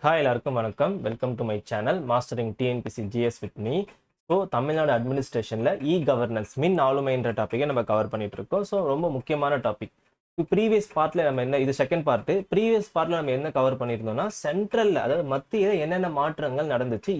Hi எல்லாருக்கும் வணக்கம். Welcome to my channel mastering TNPSC GS with me. So Tamil Nadu அட்மினிஸ்ட்ரேஷனில் governance மின் ஆளுமைன்ற டாப்பிக்கை நம்ம கவர் பண்ணிட்டு இருக்கோம். ஸோ ரொம்ப முக்கியமான டாபிக். ப்ரீவியஸ் பார்ட்ல நம்ம என்ன, இது செகண்ட் பார்ட். ப்ரீவியஸ் பார்ட்ல நம்ம என்ன கவர் பண்ணியிருந்தோம்னா, சென்ட்ரல்ல அதாவது மத்தியில் என்னென்ன மாற்றங்கள் நடந்துச்சு,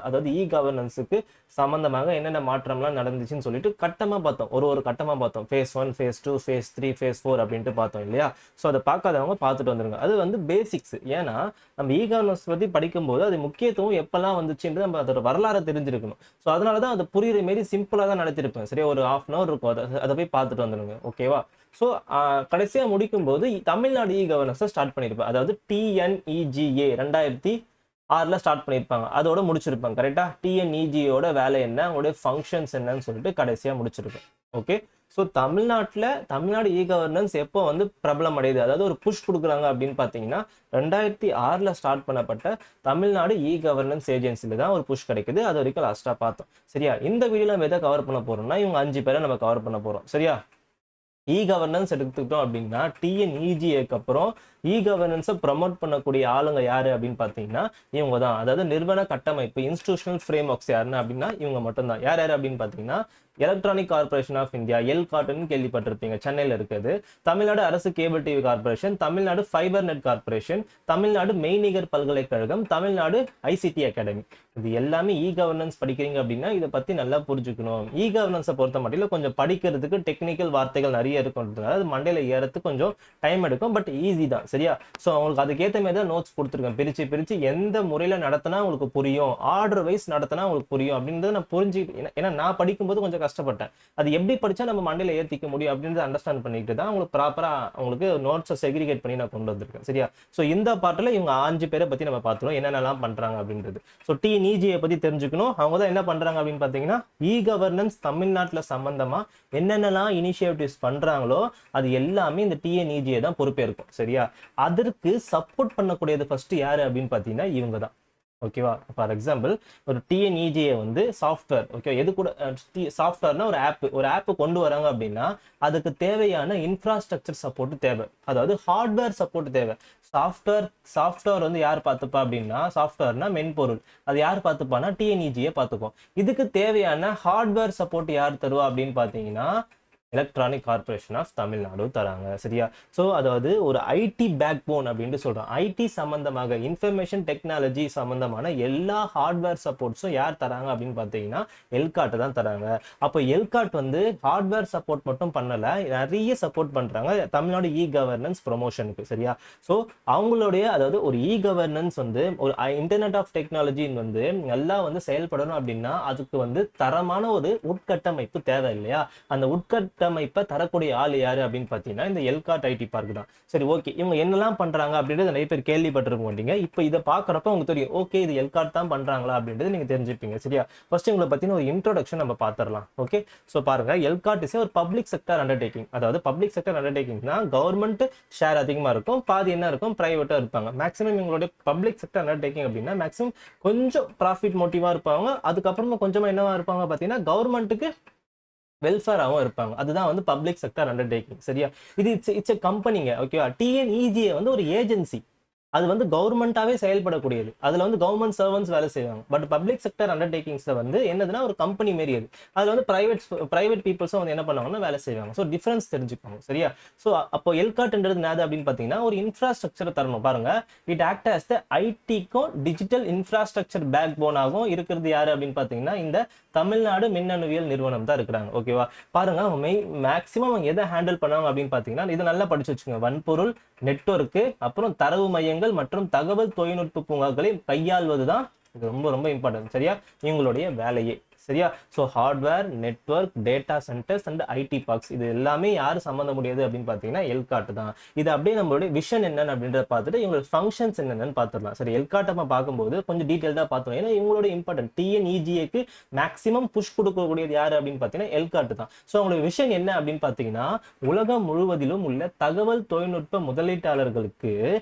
அதாவது கவர்னன்ஸுக்கு சம்பந்தமாக என்னென்ன மாற்றம்லாம் நடந்துச்சுன்னு சொல்லிட்டு கட்டமாக பார்த்தோம். ஒரு கட்டமாக பார்த்தோம். ஃபேஸ் 1, ஃபேஸ் 2, ஃபேஸ் 3, ஃபேஸ் 4 அப்படின்ட்டு பார்த்தோம் இல்லையா? ஸோ அதை பார்க்காதவங்க பார்த்துட்டு வந்துருங்க. அது வந்து பேசிக்ஸ். ஏன்னா நம்ம கவர்னன்ஸ் பற்றி படிக்கும்போது அது முக்கியத்துவம் எப்பெல்லாம் வந்துச்சுன்றது நம்ம அதோட வரலாறு தெரிஞ்சிருக்கணும். ஸோ அதனால தான் அது புரியுற மாரி சிம்பிளாக தான் நடத்திருப்பேன். சரியா, ஒரு ½ அன் அவர் இருக்கும். அதை போய் பார்த்துட்டு வந்துடுங்க. ஓகேவா? ஸோ கடைசியாக முடிக்கும்போது தமிழ்நாடு கவர்னன்ஸை ஸ்டார்ட் பண்ணியிருப்பேன். அதாவது TNEGA 2006 ஸ்டார்ட் பண்ணியிருப்பாங்க. அதோட முடிச்சிருப்பாங்க. கரெக்டாக TNEGA வேலை என்ன, அவங்களுடைய ஃபங்க்ஷன்ஸ் என்னன்னு சொல்லிட்டு கடைசியாக முடிச்சிருப்பேன். ஓகே. ஸோ தமிழ்நாடு கவர்னன்ஸ் எப்போ வந்து பிரபலம் அடையுது, அதாவது ஒரு புஷ் கொடுக்குறாங்க அப்படின்னு பார்த்தீங்கன்னா 2006 ஸ்டார்ட் பண்ணப்பட்ட தமிழ்நாடு கவர்னன்ஸ் ஏஜென்சில தான் ஒரு புஷ் கிடைக்குது. அது வரைக்கும் லாஸ்ட்டாக பார்த்தோம். சரியா? இந்த வீடியோவில் நம்ம எதை கவர் பண்ண போறோம்னா, இவங்க 5 பேரை நம்ம கவர் பண்ண போறோம். சரியா? கவர்னன்ஸ் எடுத்துக்கிட்டோம் அப்படின்னா TNEGAக்கு அப்புறம் கவர்னன்ஸை ப்ரமோட் பண்ணக்கூடிய ஆளுங்க யாரு அப்படின்னு பார்த்தீங்கன்னா இவங்க தான். அதாவது நிறுவன கட்டமைப்பு இன்ஸ்டிடியூஷனல் ஃப்ரேம் ஒர்க்ஸ் யாருன்னு அப்படின்னா இவங்க மட்டும்தான். யார் அப்படின்னு பார்த்தீங்கன்னா எலக்ட்ரானிக் கார்பரேஷன் ஆஃப் இந்தியா, எல்காட்னு கேள்விப்பட்டிருப்பீங்க, சென்னையில் இருக்குது. தமிழ்நாடு அரசு cable TV corporation, Tamil Nadu fiber net corporation, Tamil Nadu மெய்நிகர் பல்கலைக்கழகம், தமிழ்நாடு ICT அகாடமி. இது எல்லாமே கவர்னன்ஸ் படிக்கிறீங்க அப்படின்னா இதை பத்தி நல்லா புரிஞ்சுக்கணும். கவர்னன்ஸை பொறுத்த மட்டும் கொஞ்சம் படிக்கிறதுக்கு டெக்னிக்கல் வார்த்தைகள் நிறைய இருக்குன்றதுனால அது மண்டையில ஏறதுக்கு கொஞ்சம் டைம் எடுக்கும். பட் ஈஸி தான். சரியா? ஸோ அவங்களுக்கு அதுக்கேற்ற மாதிரி தான் நோட்ஸ் கொடுத்துருக்கேன். பிரிச்சு எந்த முறையில் நடத்தினா உங்களுக்கு புரியும், ஆர்டர் வைஸ் நடத்தினா உங்களுக்கு புரியும் அப்படின்றத நான் புரிஞ்சு, ஏன்னா நான் படிக்கும்போது கொஞ்சம் கஷ்டப்பட்டேன். அது எப்படி படிச்சா நம்ம மண்டையில ஏத்திக்க முடியும் அப்படின்றத அண்டர்ஸ்டாண்ட் பண்ணிட்டு தான் உங்களுக்கு ப்ராப்பரா உங்களுக்கு நோட்ஸை செக்ரிகேட் பண்ணி நான் கொண்டு வந்திருக்கேன். சரியா? ஸோ இந்த பார்ட்ல இவங்க 5 பேரை பத்தி நம்ம பார்த்துருவோம், என்னென்னலாம் பண்றாங்க அப்படின்றது. ஸோ TNEGA பத்தி தெரிஞ்சுக்கணும். அவங்க தான் என்ன பண்றாங்க அப்படின்னு பாத்தீங்கன்னா கவர்னன்ஸ் தமிழ்நாட்டுல சம்பந்தமா என்னென்னலாம் இனிஷியேட்டிவ்ஸ் பண்றாங்களோ அது எல்லாமே இந்த TNEGA தான் பொறுப்பேற்கும். சரியா? அதற்கு சப்போர்ட் பண்ணக்கூடியது ஃபர்ஸ்ட் யாரு அப்படின்னு பாத்தீங்கன்னா இவங்க தான். ஓகேவா? ஃபார் எக்ஸாம்பிள் ஒரு TNEGA வந்து சாஃப்ட்வேர். ஓகே, எது கூட சாஃப்ட்வேர்னா ஒரு ஆப் கொண்டு வராங்க அப்படின்னா அதுக்கு தேவையான இன்ஃப்ராஸ்ட்ரக்சர் சப்போர்ட் தேவை, அதாவது ஹார்ட்வேர் சப்போர்ட் தேவை. சாஃப்ட்வேர் வந்து யார் பார்த்துப்பா அப்படின்னா, சாஃப்ட்வேர்னா மென்பொருள், அது யார் பார்த்துப்பானா TNEGA பார்த்துக்கும். இதுக்கு தேவையான ஹார்ட்வேர் சப்போர்ட் யார் தருவா அப்படின்னு பார்த்தீங்கன்னா எலக்ட்ரானிக் கார்பரேஷன் ஆஃப் தமிழ்நாடு தராங்க. சரியா? ஸோ அதாவது ஒரு IT பேக் போன் அப்படின்ட்டு சொல்றோம். IT சம்பந்தமாக இன்ஃபர்மேஷன் டெக்னாலஜி சம்பந்தமான எல்லா ஹார்ட்வேர் சப்போர்ட்ஸும் யார் தராங்க அப்படின்னு பார்த்தீங்கன்னா எல்காட் தான் தராங்க. அப்போ எல்காட் வந்து ஹார்ட்வேர் சப்போர்ட் மட்டும் பண்ணல, நிறைய சப்போர்ட் பண்றாங்க தமிழ்நாடு கவர்னன்ஸ் ப்ரொமோஷனுக்கு. சரியா? ஸோ அவங்களுடைய, அதாவது ஒரு கவர்னன்ஸ் வந்து ஒரு இன்டர்நெட் ஆஃப் டெக்னாலஜி வந்து நல்லா வந்து செயல்படணும் அப்படின்னா அதுக்கு வந்து தரமான ஒரு உட்கட்டமைப்பு தேவை இல்லையா? அந்த உட்கட்டமைப்பை தரக்கூடிய ஆள் யாரு அப்படின்னு பாத்தீங்கன்னா இந்த எல்காட் IT பார்க் தான். சரி, ஓகே, இவங்க என்னெல்லாம் பண்றாங்க அப்படின்றது நிறைய பேர் கேள்விப்பட்டிருக்க மாட்டீங்க. இப்போ இதை பாக்குறப்ப உங்களுக்கு தெரியும், ஓகே இது எல்காட் தான் பண்றாங்களா அப்படின்றது நீங்க தெரிஞ்சுப்பீங்க. சரியா? ஃபர்ஸ்ட் உங்களை பத்தின ஒரு இன்ட்ரோடக்ஷன் நம்ம பாத்திரலாம். ஓகே. ஸோ பாருங்க, எல்காட் இஸ் ஒரு பப்ளிக் செக்டர் அண்டர்டேக்கிங். அதாவது பப்ளிக் செக்டர் அண்டர்டேக்கிங்னா கவர்மெண்ட் ஷேர் அதிகமா இருக்கும், பாதி என்ன இருக்கும், பிரைவேட்டா இருப்பாங்க. மேக்ஸிமம் இவங்களுடைய பப்ளிக் செக்டர் அண்டர்டேக்கிங் அப்படின்னா மேக்ஸிமம் கொஞ்சம் ப்ராஃபிட் மோட்டிவா இருப்பாங்க, அதுக்கப்புறமா கொஞ்சமா என்னவா இருப்பாங்க பாத்தீங்கன்னா கவர்மெண்ட்டுக்கு வெல்ஃபேராகவும் இருப்பாங்க. அதுதான் வந்து பப்ளிக் செக்டர் அண்டர்டேக்கிங். சரியா? இது இட்ஸ் எ கம்பெனிங்க. ஓகேவா? TNEGA வந்து ஒரு ஏஜென்சி, அது வந்து கவர்மெண்டாவே செயல்படக்கூடியது. அதுல வந்து கவர்மெண்ட் சர்வன்ஸ் வேலை செய்வாங்க. பட் பப்ளிக் செக்டர் அண்டர்டேக்கிங்ஸ்ல வந்து என்னதுன்னா ஒரு கம்பெனி மாரி அது. அதுல வந்து பிரைவேட் பீப்புள்ஸும் வந்து என்ன பண்ணுவாங்கன்னா வேலை செய்வாங்க. ஸோ டிஃபரன்ஸ் தெரிஞ்சுக்கோங்க. சரியா? ஸோ அப்போ எல்காட்ன்றது என்னது அப்படின்னு பார்த்தீங்கன்னா ஒரு இன்ஃப்ராஸ்ட்ரக்சரை தரணும். பாருங்க, இட் ஆக்ட் ஆஸ் த ITக்கும் டிஜிட்டல் இன்ஃப்ராஸ்ட்ரக்சர் பேக் போனாகவும் இருக்கிறது யாரு அப்படின்னு பார்த்தீங்கன்னா இந்த தமிழ்நாடு மின்னணுவியல் நிறுவனம் தான் இருக்கிறாங்க. ஓகேவா? பாருங்க, அவங்க மேக்சிமம் அவங்க எதை ஹேண்டில் பண்ணாங்க அப்படின்னு பார்த்தீங்கன்னா இதை நல்லா படிச்சு வச்சுக்கோங்க. வன்பொருள், நெட்வொர்க்கு, அப்புறம் தரவு மையங்கள் மற்றும் தகவல் தொழில்நுட்ப பூங்காக்களை கையாள்வதுதான் இது ரொம்ப ரொம்ப இம்பார்ட்டன்ட். சரியா? இவங்களுடைய வேலையே. சரியா? So hardware, network, data centres and IT parks இது எல்லாமே யார் சம்மந்த முடியாது அப்படின்னு பார்த்தீங்கன்னா எல்காட் தான். இது அப்படியே நம்மளுடைய விஷன் என்னன்னு அப்படின்றத பார்த்துட்டு இவங்களோட ஃபங்க்ஷன்ஸ் என்னென்னு பார்த்துடலாம். சரி, எல்காட் நம்ம பார்க்கும்போது கொஞ்சம் டீட்டெயில்டாக பார்த்தோம். ஏன்னா இவங்களோட இம்பார்ட்டன்ட் TNEGAக்கு மேக்ஸிமம் புஷ் கொடுக்கக்கூடியது யாரு அப்படின்னு பார்த்தீங்கன்னா எல்காட் தான். ஸோ அவங்களோட விஷன் என்ன அப்படின்னு பார்த்தீங்கன்னா உலகம் முழுவதிலும் உள்ள தகவல் தொழில்நுட்ப முதலீட்டாளர்களுக்கு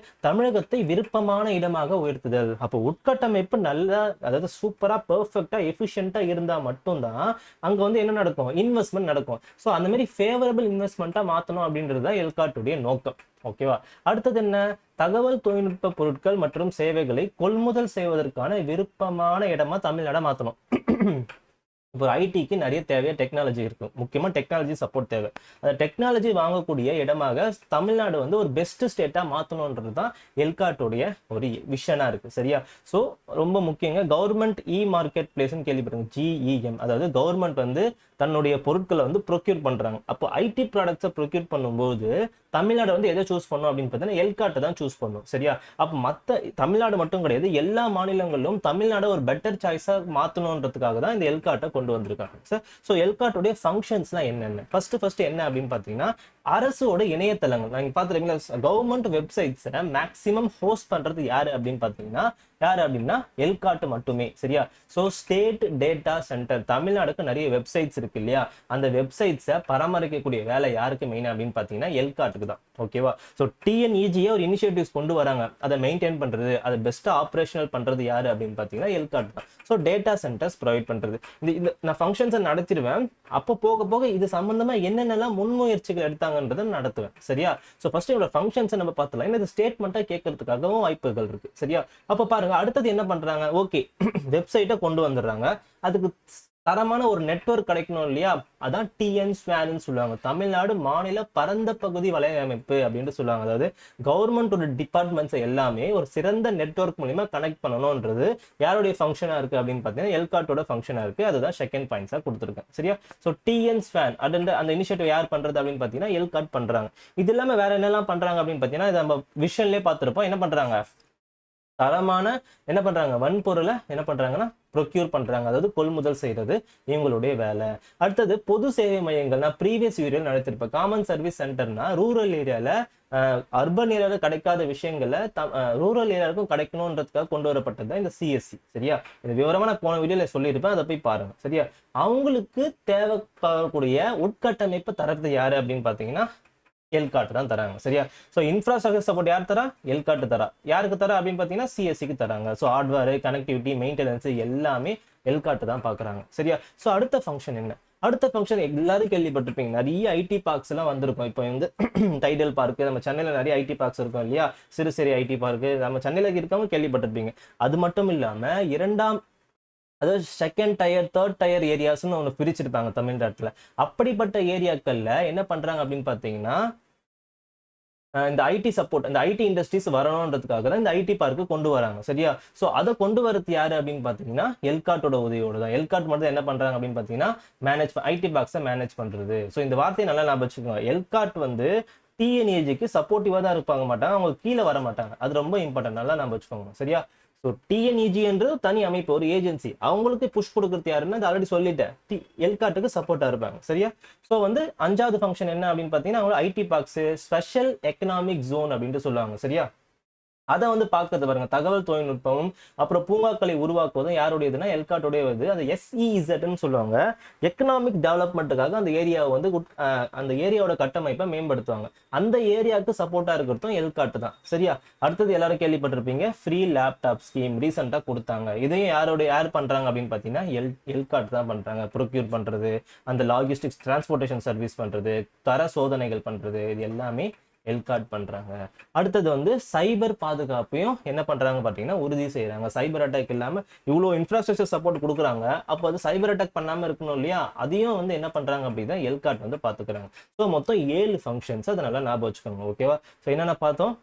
தமிழகத்தை விருப்பமான இடமாக உயர்த்துதல். அப்போ உட்கட்டமைப்பு நல்லா, அதாவது சூப்பரா பெர்ஃபெக்டா எஃபிஷியன்ட்டா இருந்தா மட்டும்தான் அங்க வந்து என்ன நடக்கும், இன்வெஸ்ட்மெண்ட் நடக்கும். ஸோ அந்த மாதிரி ஃபேவரபிள் இன்வெஸ்ட்மெண்ட்டா மாற்றணும் அப்படின்றது தான் எல்காட்டுடைய நோக்கம். ஓகேவா? அடுத்தது என்ன, தகவல் தொழில்நுட்ப பொருட்கள் மற்றும் சேவைகளை கொள்முதல் செய்வதற்கான விருப்பமான இடமா தமிழ்நாட மாற்றணும். இப்போ ஐடிக்கு நிறைய தேவையா டெக்னாலஜி இருக்கும், முக்கியமா டெக்னாலஜி சப்போர்ட் தேவை. அந்த டெக்னாலஜி வாங்கக்கூடிய இடமாக தமிழ்நாடு வந்து ஒரு பெஸ்ட் ஸ்டேட்டா மாற்றணுன்றது தான் எல்காட்டுடைய ஒரு விஷனா இருக்கு. சரியா? ஸோ ரொம்ப முக்கியங்க. கவர்மெண்ட் இ மார்க்கெட் பிளேஸ்ன்னு கேள்விப்படுங்க, GEM. அதாவது கவர்மெண்ட் வந்து தன்னுடைய பொருட்களை வந்து ப்ரொக்யூர் பண்றாங்க. அப்போ ஐடி ப்ராடக்ட்ஸை ப்ரொக்யூர் பண்ணும்போது தமிழ்நாடு வந்து எதை சூஸ் பண்ணும் அப்படின்னு பார்த்தீங்கன்னா எல்காட்டை தான் சூஸ் பண்ணும். சரியா? அப்போ மற்ற தமிழ்நாடு மட்டும் கிடையாது, எல்லா மாநிலங்களிலும் தமிழ்நாடு ஒரு பெட்டர் சாய்ஸா மாற்றணுன்றதுக்காக தான் இந்த எல்காட்டை கொண்டு வந்திருக்காங்க சார். ஸோ எல்காட்டுடைய ஃபங்க்ஷன்ஸ்லாம் என்னென்ன, ஃபர்ஸ்ட் என்ன அப்படின்னு பார்த்தீங்கன்னா அரசோட இணையதளங்கள். நீங்க பார்த்துருக்கீங்களா, கவர்மெண்ட் வெப்சைட்ஸை மேக்ஸிமம் ஹோஸ்ட் பண்றது யாரு அப்படின்னு பார்த்தீங்கன்னா எல்காட்டு மட்டுமே. சரியா? ஸோ ஸ்டேட் டேட்டா சென்டர், தமிழ்நாடுக்கு நிறைய வெப்சைட்ஸ் இருக்கு இல்லையா, அந்த வெப்சைட்ஸை பராமரிக்கக்கூடிய வேலை யாருக்கு மெயின் அப்படின்னு பார்த்தீங்கன்னா எல்காட்டுக்கு தான். ஓகேவா? ஸோ டிஎன்இஜிஏ ஒரு இனிஷியேட்டிவ்ஸ் கொண்டு வராங்க, அதை மெயின்டைன் பண்றது, அதை பெஸ்ட்டா ஆப்ரேஷனல் பண்றது யாரு அப்படின்னு பார்த்தீங்கன்னா எல்காட்டு தான். ஸோ டேட்டா சென்டர்ஸ் ப்ரொவைட் பண்றது. இந்த நான் ஃபங்க்ஷன்ஸை நடத்திடுவேன், அப்போ போக போக இது சம்பந்தமா என்னென்னலாம் முன்முயற்சிகள் எடுத்தாங்கன்றதை நடத்துவேன். சரியா? ஸோ ஃபர்ஸ்ட் இவரோட ஃபங்க்ஷன்ஸை நம்ம பார்த்தலாம், இது ஸ்டேட்மெண்ட்டா கேட்கறதுக்காகவும் வாய்ப்புகள் இருக்கு. சரியா? அப்போ பாருங்க, அடுத்தது என்ன பண்றாங்க, ஓகே வெப்சைட்டை கொண்டு வந்துடுறாங்க, அதுக்கு தரமான ஒரு நெட்வொர்க் கிடைக்கணும் இல்லையா, அதான் TN-SWAN சொல்லுவாங்க, தமிழ்நாடு மாநில பரந்த பகுதி வலையமைப்பு அப்படின்னு சொல்லுவாங்க. அதாவது கவர்மெண்டோட டிபார்ட்மெண்ட்ஸ் எல்லாமே ஒரு சிறந்த நெட்வொர்க் மூலியமா கனெக்ட் பண்ணணும்ன்றது யாருடைய ஃபங்க்ஷனா இருக்கு அப்படின்னு பார்த்தீங்கன்னா எல்காட்டோட ஃபங்க்ஷனா இருக்கு. அதுதான் செகண்ட் பாயிண்ட்ஸா கொடுத்துருக்கேன். சரியா? ஸோ TN-SWAN அந்த இனிஷியேட்டிவ் யார் பண்றது அப்படின்னு பார்த்தீங்கன்னா எல்காட் பண்றாங்க. இது இல்லாம வேற என்னெல்லாம் பண்றாங்க அப்படின்னு பார்த்தீங்கன்னா நம்ம விஷன்லயே பார்த்துருப்போம், என்ன பண்றாங்க, தரமான என்ன பண்றாங்க, வன்பொருளை என்ன பண்றாங்கன்னா ப்ரொக்யூர் பண்றாங்க, அதாவது கொள்முதல் செய்யறது இவங்களுடைய வேலை. அடுத்தது பொது சேவை மையங்கள். நான் ப்ரீவியஸ் வீடியோவில் நடத்திருப்பேன், காமன் சர்வீஸ் சென்டர்னா ரூரல் ஏரியால அர்பன் ஏரியாவில் கிடைக்காத விஷயங்களை ரூரல் ஏரியாவுக்கும் கிடைக்கணுன்றதுக்காக கொண்டு வரப்பட்டது தான் இந்த CSC. சரியா? இந்த விவரமா நான் போன வீடியோல சொல்லியிருப்பேன், அதை போய் பாருங்க. சரியா? அவங்களுக்கு தேவைப்படக்கூடிய உட்கட்டமைப்பு தரது யாரு அப்படின்னு பாத்தீங்கன்னா எல்காட்டு தான் தராங்க. சரியா? ஸோ இன்ஃப்ராஸ்ட்ரக்சர் சப்போர்ட் யார் தரா, எல்காட்டு தரா. யாருக்கு தரா அப்படின்னு பார்த்தீங்கன்னா CSCக்கு தராங்க. ஸோ ஹார்ட்வேர், கனெக்டிவிட்டி, மெயின்டெனன்ஸ் எல்லாமே எல்காட்டு தான் பார்க்குறாங்க. சரியா? ஸோ அடுத்த ஃபங்க்ஷன் என்ன, அடுத்த ஃபங்க்ஷன் எல்லாரும் கேள்விப்பட்டிருப்பீங்க, நிறைய ஐடி பார்க்ஸ் எல்லாம் வந்திருக்கும். இப்போ வந்து டைடல் பார்க்கு, நம்ம சென்னையில் நிறைய ஐடி பார்க்ஸ் இருக்கும் இல்லையா, சிறுசேரி ஐடி பார்க்கு நம்ம சென்னையில் இருக்கவங்க கேள்விப்பட்டிருப்பீங்க. அது மட்டும் இல்லாமல் அதாவது செகண்ட் டயர், தேர்ட் டயர் ஏரியாஸ்ன்னு ஒன்று பிரிச்சிருப்பாங்க தமிழ்நாட்டில். அப்படிப்பட்ட ஏரியாக்கள்ல என்ன பண்றாங்க அப்படின்னு பார்த்தீங்கன்னா இந்த ஐடி சப்போர்ட், இந்த ஐடி இண்டஸ்ட்ரீஸ் வரணுன்றதுக்காக தான் இந்த ஐடி பார்க்கு கொண்டு வராங்க. சரியா? ஸோ அதை கொண்டு வரது யாரு அப்படின்னு பார்த்தீங்கன்னா எல்காட்டோட உதவியோடு தான். எல்காட் மட்டும் என்ன பண்றாங்க அப்படின்னு பார்த்தீங்கன்னா ஐடி பார்க்ஸை மேனேஜ் பண்றது. ஸோ இந்த வார்த்தையை நல்லா ஞாபகம் வச்சுக்கோங்க, எல்காட் வந்து TNAGக்கு சப்போர்ட்டிவா தான் இருப்பாங்க மாட்டாங்க, அவங்க கீழே வர மாட்டாங்க. அது ரொம்ப இம்பார்ட்டன்ட், நல்லா ஞாபகம் வச்சுக்கோங்க. சரியா? ஸோ TNEG என்று தனி அமைப்பு, ஒரு ஏஜென்சி, அவங்களுக்கு புஷ் கொடுக்கறது யாருன்னா அது ஆல்ரெடி சொல்லிட்டேன், எல்காட்டுக்கு சப்போர்ட்டா இருப்பாங்க. சரியா? ஸோ வந்து அஞ்சாவது ஃபங்க்ஷன் என்ன அப்படின்னு பார்த்தீங்கன்னா அவங்க IT parks, special economic zone அப்படின்ட்டு சொல்லுவாங்க. சரியா? அதை வந்து பார்க்கறது பாருங்க, தகவல் தொழில்நுட்பமும் அப்புறம் பூங்காக்களை உருவாக்குவதும் யாருடையதுன்னா எல்காட்டுடைய இது. அது SEZன்னு சொல்லுவாங்க, எக்கனாமிக் டெவலப்மெண்ட்டுக்காக அந்த ஏரியாவை வந்து அந்த ஏரியாவோட கட்டமைப்பை மேம்படுத்துவாங்க. அந்த ஏரியாவுக்கு சப்போர்ட்டா இருக்கிறதும் எல்காட்டு தான். சரியா? அடுத்தது எல்லாரும் கேள்விப்பட்டிருப்பீங்க, ஃப்ரீ லேப்டாப் ஸ்கீம் ரீசெண்டா கொடுத்தாங்க. இதையும் யார் பண்றாங்க அப்படின்னு பார்த்தீங்கன்னா எல்காட்டு தான் பண்றாங்க. ப்ரொக்யூர் பண்றது, அந்த லாஜிஸ்டிக்ஸ் டிரான்ஸ்போர்ட்டேஷன் சர்வீஸ் பண்றது, தர சோதனைகள் பண்றது, இது எல்லாமே எல்காட் பண்றாங்க. அடுத்தது வந்து சைபர் பாதுகாப்பையும் என்ன பண்றாங்க பார்த்தீங்கன்னா உறுதி செய்யறாங்க. சைபர் அட்டாக் இல்லாம இவ்வளோ இன்ஃப்ராஸ்ட்ரக்சர் சப்போர்ட் கொடுக்குறாங்க, அப்போ அது சைபர் அட்டாக் பண்ணாம இருக்கணும் இல்லையா, அதையும் வந்து என்ன பண்றாங்க அப்படின்னா எல்காட் வந்து பாத்துக்கிறாங்க. ஸோ மொத்தம் 7 ஃபங்க்ஷன்ஸ், அதை நல்லா ஞாபகம் வச்சுக்கோங்க. ஓகேவா? ஸோ என்னென்ன பார்த்தோம்,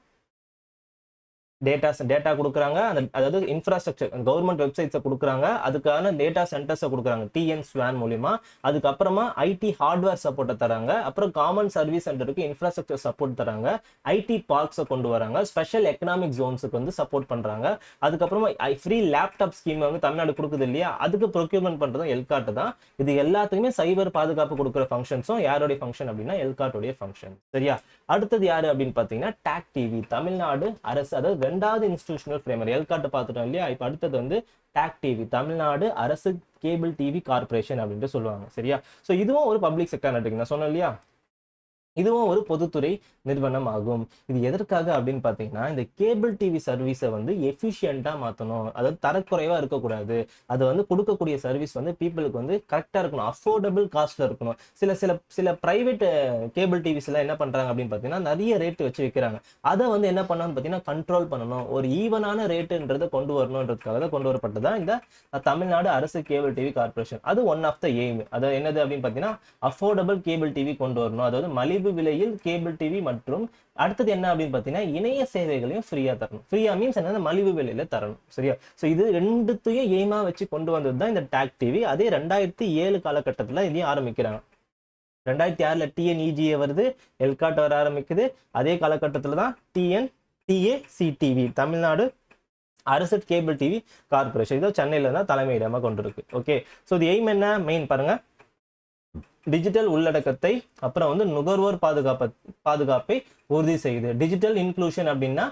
டேட்டா கொடுக்குறாங்க, அதாவது இன்ஃப்ராஸ்ட்ரக்சர் கவர்மெண்ட் வெப்சைட்ஸை கொடுக்குறாங்க, அதுக்கான டேட்டா சென்டர்ஸை கொடுக்குறாங்க TN-SWAN மூலியமா. அதுக்கப்புறமா ஐடி ஹார்ட்வேர் சப்போர்ட்டை தராங்க, அப்புறம் காமன் சர்வீஸ் சென்டருக்கு இன்ஃப்ராஸ்ட்ரக்சர் சப்போர்ட் தராங்க, ஐடி பார்க்ஸை கொண்டு வராங்க, ஸ்பெஷல் எக்கனாமிக் ஜோன்ஸுக்கு வந்து சப்போர்ட் பண்றாங்க. அதுக்கப்புறமா ஃப்ரீ லேப்டாப் ஸ்கீம் வந்து தமிழ்நாடு கொடுக்குது இல்லையா, அதுக்கு ப்ரொக்யூர்மெண்ட் பண்றதும் எல்காட்டு தான். இது எல்லாத்துக்குமே சைபர் பாதுகாப்பு கொடுக்குற ஃபங்க்ஷன்ஸும் யாருடைய ஃபங்க்ஷன் அப்படின்னா எல்காட்டுடைய ஃபங்க்ஷன். சரியா? அடுத்தது யாரு அப்படின்னு பார்த்தீங்கன்னா டாக் டிவி, தமிழ்நாடு அரசு, அதாவது ரெண்டாவது இன்ஸ்டிடியூஷனல் ஃப்ரேமர். எல்காட்டு பார்த்துட்டோம் இல்லையா, இப்போ அடுத்தது வந்து டாக் டிவி, தமிழ்நாடு அரசு கேபிள் டிவி கார்பரேஷன் அப்படின்ட்டு சொல்லுவாங்க. சரியா? ஸோ இதுவும் ஒரு பப்ளிக் செக்டர் நெட்வொர்க் நான் சொன்னேன் இல்லையா. இதுவும் ஒரு பொதுத்துறை நிறுவனம் ஆகும். இது எதற்காக அப்படின்னு பார்த்தீங்கன்னா, இந்த கேபிள் டிவி சர்வீஸை வந்து எஃபிஷியன்ட்டா மாத்தணும். அதாவது தரக்குறைவா இருக்கக்கூடாது. அது வந்து குடுக்கக்கூடிய சர்வீஸ் வந்து பீப்பிளுக்கு வந்து கரெக்ட்டா இருக்கணும். அஃபோர்டபிள் காஸ்ட்ல இருக்கணும். சில சில சில பிரைவேட் கேபிள் டிவிஸ்லாம் என்ன பண்றாங்க அப்படின்னு பார்த்தீங்கன்னா, நெறைய ரேட் வச்சு விக்கிறாங்க. அத வந்து என்ன பண்ணணும்னு பார்த்தீங்கன்னா, கண்ட்ரோல் பண்ணணும். ஒரு ஈவனான ரேட்டுன்றத கொண்டு வரணும்ன்றதுக்காக தான் கொண்டு வரப்பட்டது தான் இந்த தமிழ்நாடு அரசு கேபிள் டிவி கார்ப்பரேஷன். அது ஒன் ஆஃப் த எய்ம். அது என்னது அப்படின்னு பார்த்தீங்கன்னா, அஃபோர்டபிள் கேபிள் டிவி கொண்டு வரணும். அதாவது மலிவு விலையில் கேபிள் டிவி மற்றும் அடுத்தது என்ன அப்படின்னு பார்த்தீங்கன்னா, இணைய சேவைகளையும் ஃப்ரீயா தரணும். ஃப்ரீயா மீன்ஸ் என்னன்னா மலிவு விலையில தரணும். சரியா? ஸோ இது ரெண்டுத்தையும் எய்மா வச்சு கொண்டு வந்தது தான் இந்த டாக் டிவி. அதே 2007 காலகட்டத்தில் இதையும் ஆரம்பிக்கிறாங்க. 2006ல டிஎன்இஜிஏ வருது, எல்காட் வர ஆரம்பிக்குது. அதே காலகட்டத்தில் தான் டிஏசிடிவி தமிழ்நாடு அரசு கேபிள் டிவி கார்பரேஷன் இதோ சென்னையில தான் தலைமையிடமா கொண்டிருக்கு. ஓகே, ஸோ இது எய்ம் என்ன மெயின் பாருங்க, டிஜிட்டல் உள்ளடக்கத்தை அப்புறம் வந்து நுகர்வோர் பாதுகாப்பை உறுதி செய்யுது. டிஜிட்டல் இன்க்ளூஷன் அப்படின்னா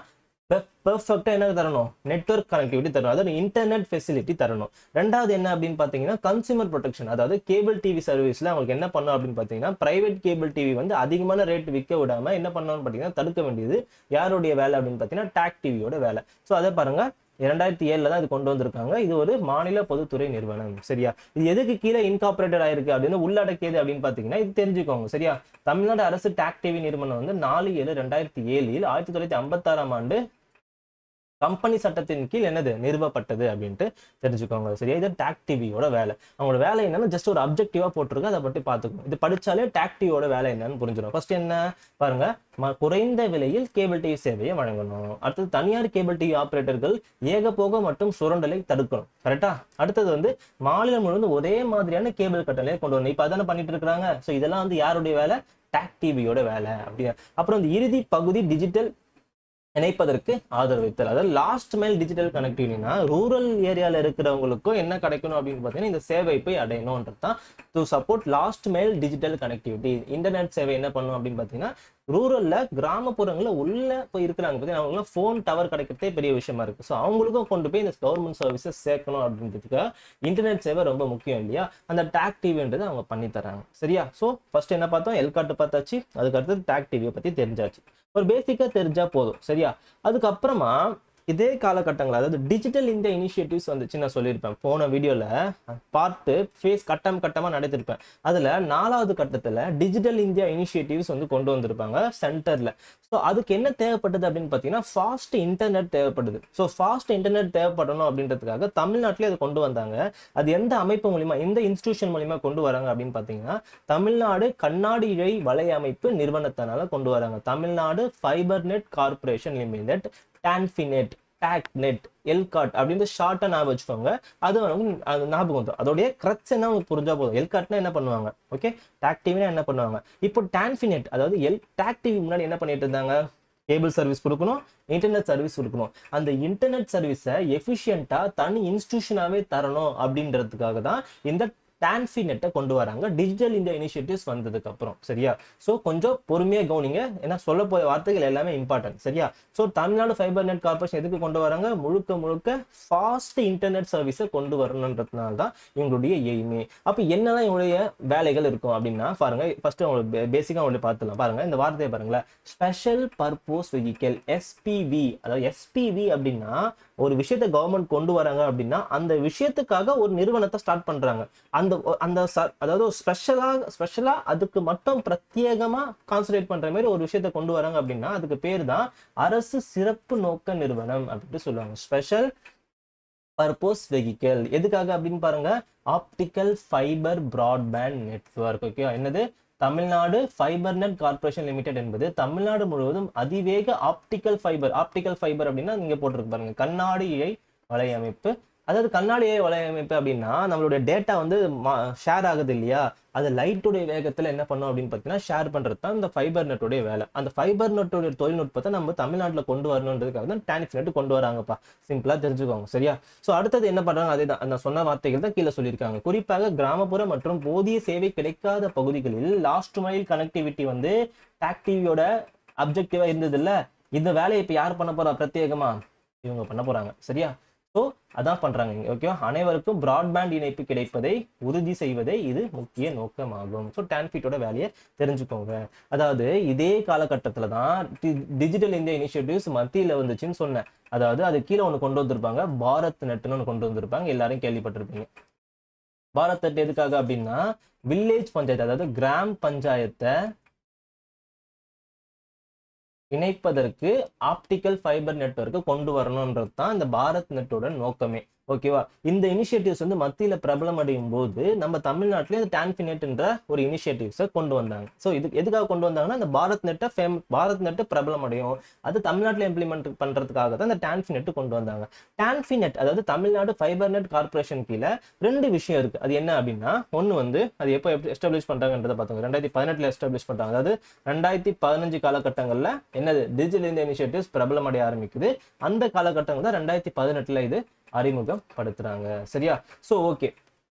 பெர்ஃபெக்டா என்ன தரணும், நெட்வொர்க் கனெக்டிவிட்டி தரணும், அதாவது இன்டர்நெட் ஃபெசிலிட்டி தரணும். ரெண்டாவது என்ன அப்படின்னு பாத்தீங்கன்னா கன்சூமர் ப்ரொடெக்ஷன், அதாவது கேபிள் டிவி சர்வீஸ்ல அவங்களுக்கு என்ன பண்ணும் அப்படின்னு பாத்தீங்கன்னா பிரைவேட் கேபிள் டிவி வந்து அதிகமான ரேட் விற்க விடாம என்ன பண்ணணும்னு பாத்தீங்கன்னா தடுக்க வேண்டியது யாருடைய வேலை அப்படின்னு பாத்தீங்கன்னா டாக் டிவியோட வேலை. ஸோ அதை பாருங்க 2007 தான் இது கொண்டு வந்திருக்காங்க. இது ஒரு மாநில பொதுத்துறை நிறுவனம். சரியா? இது எதுக்கு கீழே இன்கார்பரேட்டட் ஆயிருக்கு அப்படின்னு உள்ளடக்கியது அப்படின்னு பாத்தீங்கன்னா இது தெரிஞ்சுக்கோங்க. சரியா? தமிழ்நாடு அரசு டாக் டிவி நிறுவனம் வந்து 4/7/2007 1956ஆம் ஆண்டு கம்பெனி சட்டத்தின் கீழ் என்னது நிறுவப்பட்டது அப்படின்ட்டு தெரிஞ்சுக்கோங்க. சரியா? இது டாக் டிவியோட வேலை. அவங்களோட வேலை என்னன்னா ஜஸ்ட் ஒரு அப்ஜெக்டிவா போட்டிருக்கு, அதை பற்றி பார்த்துக்கணும். இது படிச்சாலே டாக் டிவியோட வேலை என்னன்னு புரிஞ்சிடும். ஃபர்ஸ்ட் என்ன பாருங்க, குறைந்த விலையில் கேபிள் டிவி சேவையை வழங்கணும். அடுத்தது தனியார் கேபிள் டிவி ஆபரேட்டர்கள் ஏகபோக மற்றும் சுரண்டலை தடுக்கணும். கரெக்டா? அடுத்தது வந்து மாநிலம் முழுவதும் ஒரே மாதிரியான கேபிள் கட்டளையை கொண்டு வரணும். இப்ப அதானே பண்ணிட்டு இருக்காங்க. ஸோ இதெல்லாம் வந்து யாருடைய வேலை, டாக் டிவியோட வேலை. அப்படி அப்புறம் இந்த இறுதி பகுதி டிஜிட்டல் இணைப்பதற்கு ஆதரவித்தல், அதாவது லாஸ்ட் மைல் டிஜிட்டல் கனெக்டிவிட்டினா ரூரல் ஏரியால இருக்கிறவங்களுக்கும் என்ன கிடைக்கணும் அப்படின்னு பார்த்தீங்கன்னா இந்த சேவை போய் அடையணும்ன்றது தான். To support last mile digital connectivity, internet சேவை என்ன பண்ணும் அப்படின்னு பார்த்தீங்கன்னா ரூரல்ல கிராமப்புறங்களில் உள்ள போய் இருக்கிறாங்க பார்த்தீங்கன்னா அவங்களாம் ஃபோன் டவர் கிடைக்கிறதே பெரிய விஷயமா இருக்கு. ஸோ அவங்களுக்கும் கொண்டு போய் இந்த கவர்மெண்ட் சர்வீசஸ் சேர்க்கணும் அப்படின்றதுக்கு இன்டர்நெட் சேவை ரொம்ப முக்கியம் இல்லையா, அந்த டாக் டிவின்றது அவங்க பண்ணி தராங்க. சரியா? ஸோ ஃபர்ஸ்ட் என்ன பார்த்தோம், எல்காட்டு பார்த்தாச்சு, அதுக்கு அடுத்தது டாக் டிவியை பத்தி தெரிஞ்சாச்சு. ஒரு பேசிக்கா தெரிஞ்சா போதும். சரியா? அதுக்கப்புறமா இதே காலகட்டங்கள் அதாவது டிஜிட்டல் இந்தியா இனிஷியேட்டிவ்ஸ் வந்துச்சு. நான் சொல்லியிருப்பேன் போன வீடியோல பார்த்து ஃபேஸ் கட்டமா நடத்திருப்பேன். அதுல 4வது கட்டத்துல டிஜிட்டல் இந்தியா இனிஷியேட்டிவ்ஸ் வந்து கொண்டு வந்திருப்பாங்க சென்டர்ல. ஸோ அதுக்கு என்ன தேவைப்பட்டது அப்படின்னு பார்த்தீங்கன்னா ஃபாஸ்ட் இன்டர்நெட் தேவைப்படுது. ஸோ ஃபாஸ்ட் இன்டர்நெட் தேவைப்படணும் அப்படின்றதுக்காக தமிழ்நாட்டிலே அதை கொண்டு வந்தாங்க. அது எந்த அமைப்பு மூலியமா, எந்த இன்ஸ்டிடியூஷன் மூலியமா கொண்டு வராங்க அப்படின்னு பார்த்தீங்கன்னா தமிழ்நாடு கண்ணாடி இழை வலையமைப்பு நிறுவனத்தினால கொண்டு வராங்க. Tamil Nadu fiber net corporation limited, TANFINET, டாக்நெட், எல்காட் அப்படின்னு ஷார்ட்டா ஞாபகம் வச்சுக்கோங்க. அது ஞாபகம் வந்து அதோடைய கிரட்ஸ் என்ன உங்களுக்கு புரிஞ்சா போதும். எல்காட்னா என்ன பண்ணுவாங்க, ஓகே, டாக் டிவினா என்ன பண்ணுவாங்க. இப்போ டான்ஃபினெட் அதாவது டாக் டிவி முன்னாடி என்ன பண்ணிட்டு இருந்தாங்க, கேபிள் சர்வீஸ் கொடுக்கணும், இன்டர்நெட் சர்வீஸ் கொடுக்கணும். அந்த இன்டர்நெட் சர்வீஸை எஃபிஷியன்ட்டா தனி இன்ஸ்டிடியூஷனாவே தரணும் அப்படின்றதுக்காக தான் இந்த டான்ஃபினெட்டை கொண்டு வராங்க டிஜிட்டல் இந்தியா இனிஷியேட்டிவ்ஸ் வந்ததுக்கு அப்புறம். சரியா? ஸோ கொஞ்சம் பொறுமையா கவனிங்க, ஏன்னா சொல்ல போற வார்த்தைகள் எல்லாமே இம்பார்ட்டன்ட். சரியா? So Tamil Nadu fiber net corporation எதுக்கு கொண்டு வராங்க, முழுக்க ஃபாஸ்ட் இன்டர்நெட் சர்வீஸை கொண்டு வரணுன்றதுனால தான் இவங்களுடைய எய்மே. அப்போ என்னதான் இவங்களுடைய வேலைகள் இருக்கும் அப்படின்னா பாருங்க, ஃபர்ஸ்ட் உங்களுக்கு பேசிக்கா உங்களுக்கு பார்த்துலாம். பாருங்க இந்த வார்த்தையை பாருங்களேன், ஸ்பெஷல் பர்பஸ் வெஹிக்கிள், எஸ்பிவி. அதாவது எஸ்பிவி அப்படின்னா ஒரு விஷயத்தை கவர்மெண்ட் கொண்டு வராங்க அப்படின்னா அந்த விஷயத்துக்காக ஒரு நிறுவனத்தை ஸ்டார்ட் பண்றாங்க. அதாவது ஸ்பெஷலா அதுக்கு மட்டும் பிரத்யேகமா கான்சன்ட்ரேட் பண்ற மாதிரி ஒரு விஷயத்தை கொண்டு வராங்க அப்படின்னா அதுக்கு பேர் தான் அரசு சிறப்பு நோக்க நிறுவனம் அப்படின்னு சொல்லுவாங்க. ஸ்பெஷல் பர்பஸ் வெஹிக்கிள் எதுக்காக அப்படின்னு பாருங்க, optical fiber broadband network. Okay, என்னது, Tamil Nadu fiber net corporation limited என்பது தமிழ்நாடு முழுவதும் அதிவேக ஆப்டிக்கல் ஃபைபர் அப்படின்னா நீங்க போட்டிருக்கு பாருங்க கண்ணாடி இழை வலையமைப்பு. அதாவது கண்ணாடி இழை வலையமைப்பு அப்படின்னா நம்மளுடைய டேட்டா வந்து ஷேர் ஆகுது இல்லையா, அது லைட்டுடைய வேகத்துல என்ன பண்ணும் அப்படின்னு பார்த்தீங்கன்னா ஷேர் பண்றது தான் இந்த ஃபைபர் நெட்டோடைய வேலை. அந்த ஃபைபர் நெட்டோடைய தொழில்நுட்பத்தை நம்ம தமிழ்நாட்டில் கொண்டு வரணுன்றதுக்காக தான் டான்ஃபினெட் கொண்டு வராங்கப்பா. சிம்பிளா தெரிஞ்சுக்கோங்க. சரியா? ஸோ அடுத்தது என்ன பண்றாங்க, அதே தான் நான் சொன்ன வார்த்தைகள் தான் கீழே சொல்லியிருக்காங்க. குறிப்பாக கிராமப்புற மற்றும் போதிய சேவை கிடைக்காத பகுதிகளில் லாஸ்ட் மைல் கனெக்டிவிட்டி வந்து டாக் டிவியோட அப்ஜெக்டிவா இருந்தது இல்ல, இந்த வேலையை இப்ப யார் பண்ண போறா பிரத்யேகமா, இவங்க பண்ண போறாங்க. சரியா? ஸோ அதான் பண்றாங்க இங்க. ஓகேவா, அனைவருக்கும் பிராட்பேண்ட் இணைப்பு கிடைப்பதை உறுதி செய்வதே இது முக்கிய நோக்கமாகும். ஸோ டான்ஃபிட்டோட வேலையை தெரிஞ்சுக்கோங்க. அதாவது இதே காலகட்டத்தில் தான் டிஜிட்டல் இந்தியா இனிஷியேட்டிவ்ஸ் மத்தியில் வந்துச்சுன்னு சொன்னேன். அதாவது அது கீழே ஒன்று கொண்டு வந்திருப்பாங்க, பாரத் நெட்னு ஒன்று கொண்டு வந்திருப்பாங்க, எல்லாரும் கேள்விப்பட்டிருப்பீங்க. பாரத் நெட் எதுக்காக அப்படின்னா வில்லேஜ் பஞ்சாயத்து, அதாவது கிராம் பஞ்சாயத்தை இணைப்பதற்கு ஆப்டிக்கல் ஃபைபர் நெட்வொர்க்கை கொண்டு வரணும்ன்றது தான் இந்த பாரத் நெட்டோட நோக்கமே. ஓகேவா, இந்த இனிஷியேட்டிவ்ஸ் வந்து மத்தியில் பிரபலம் அடையும் போது நம்ம தமிழ்நாட்டிலே இந்த டான்ஃபினெட்ன்ற ஒரு இனிஷியேட்டிவ்ஸை கொண்டு வந்தாங்க. ஸோ இது எதுக்காக கொண்டு வந்தாங்கன்னா இந்த பாரத் நெட்டை பிரபலம் அடையும், அது தமிழ்நாட்டில் இம்ப்ளிமெண்ட் பண்றதுக்காக தான் இந்த டான்ஃபினெட் கொண்டு வந்தாங்க. டான்ஃபினெட் அதாவது தமிழ்நாடு ஃபைபர் நெட் கார்பரேஷன் கீழே 2 விஷயம் இருக்கு. அது என்ன அப்படின்னா, ஒன்று வந்து அது எப்போ எஸ்டாப்ளிஷ் பண்றாங்கன்றதை பார்த்தோம். 2018 எஸ்டாப்ளிஷ் பண்றாங்க. அதாவது 2015 காலகட்டங்களில் என்னது டிஜிட்டல் இந்தியா இனிஷியேட்டிவ்ஸ் பிரபலம் அடைய ஆரம்பிக்குது. அந்த காலகட்டங்கள் தான் 2018 இது அறிமுகப்படுத்துறாங்க. சரியா, சோ ஓகே,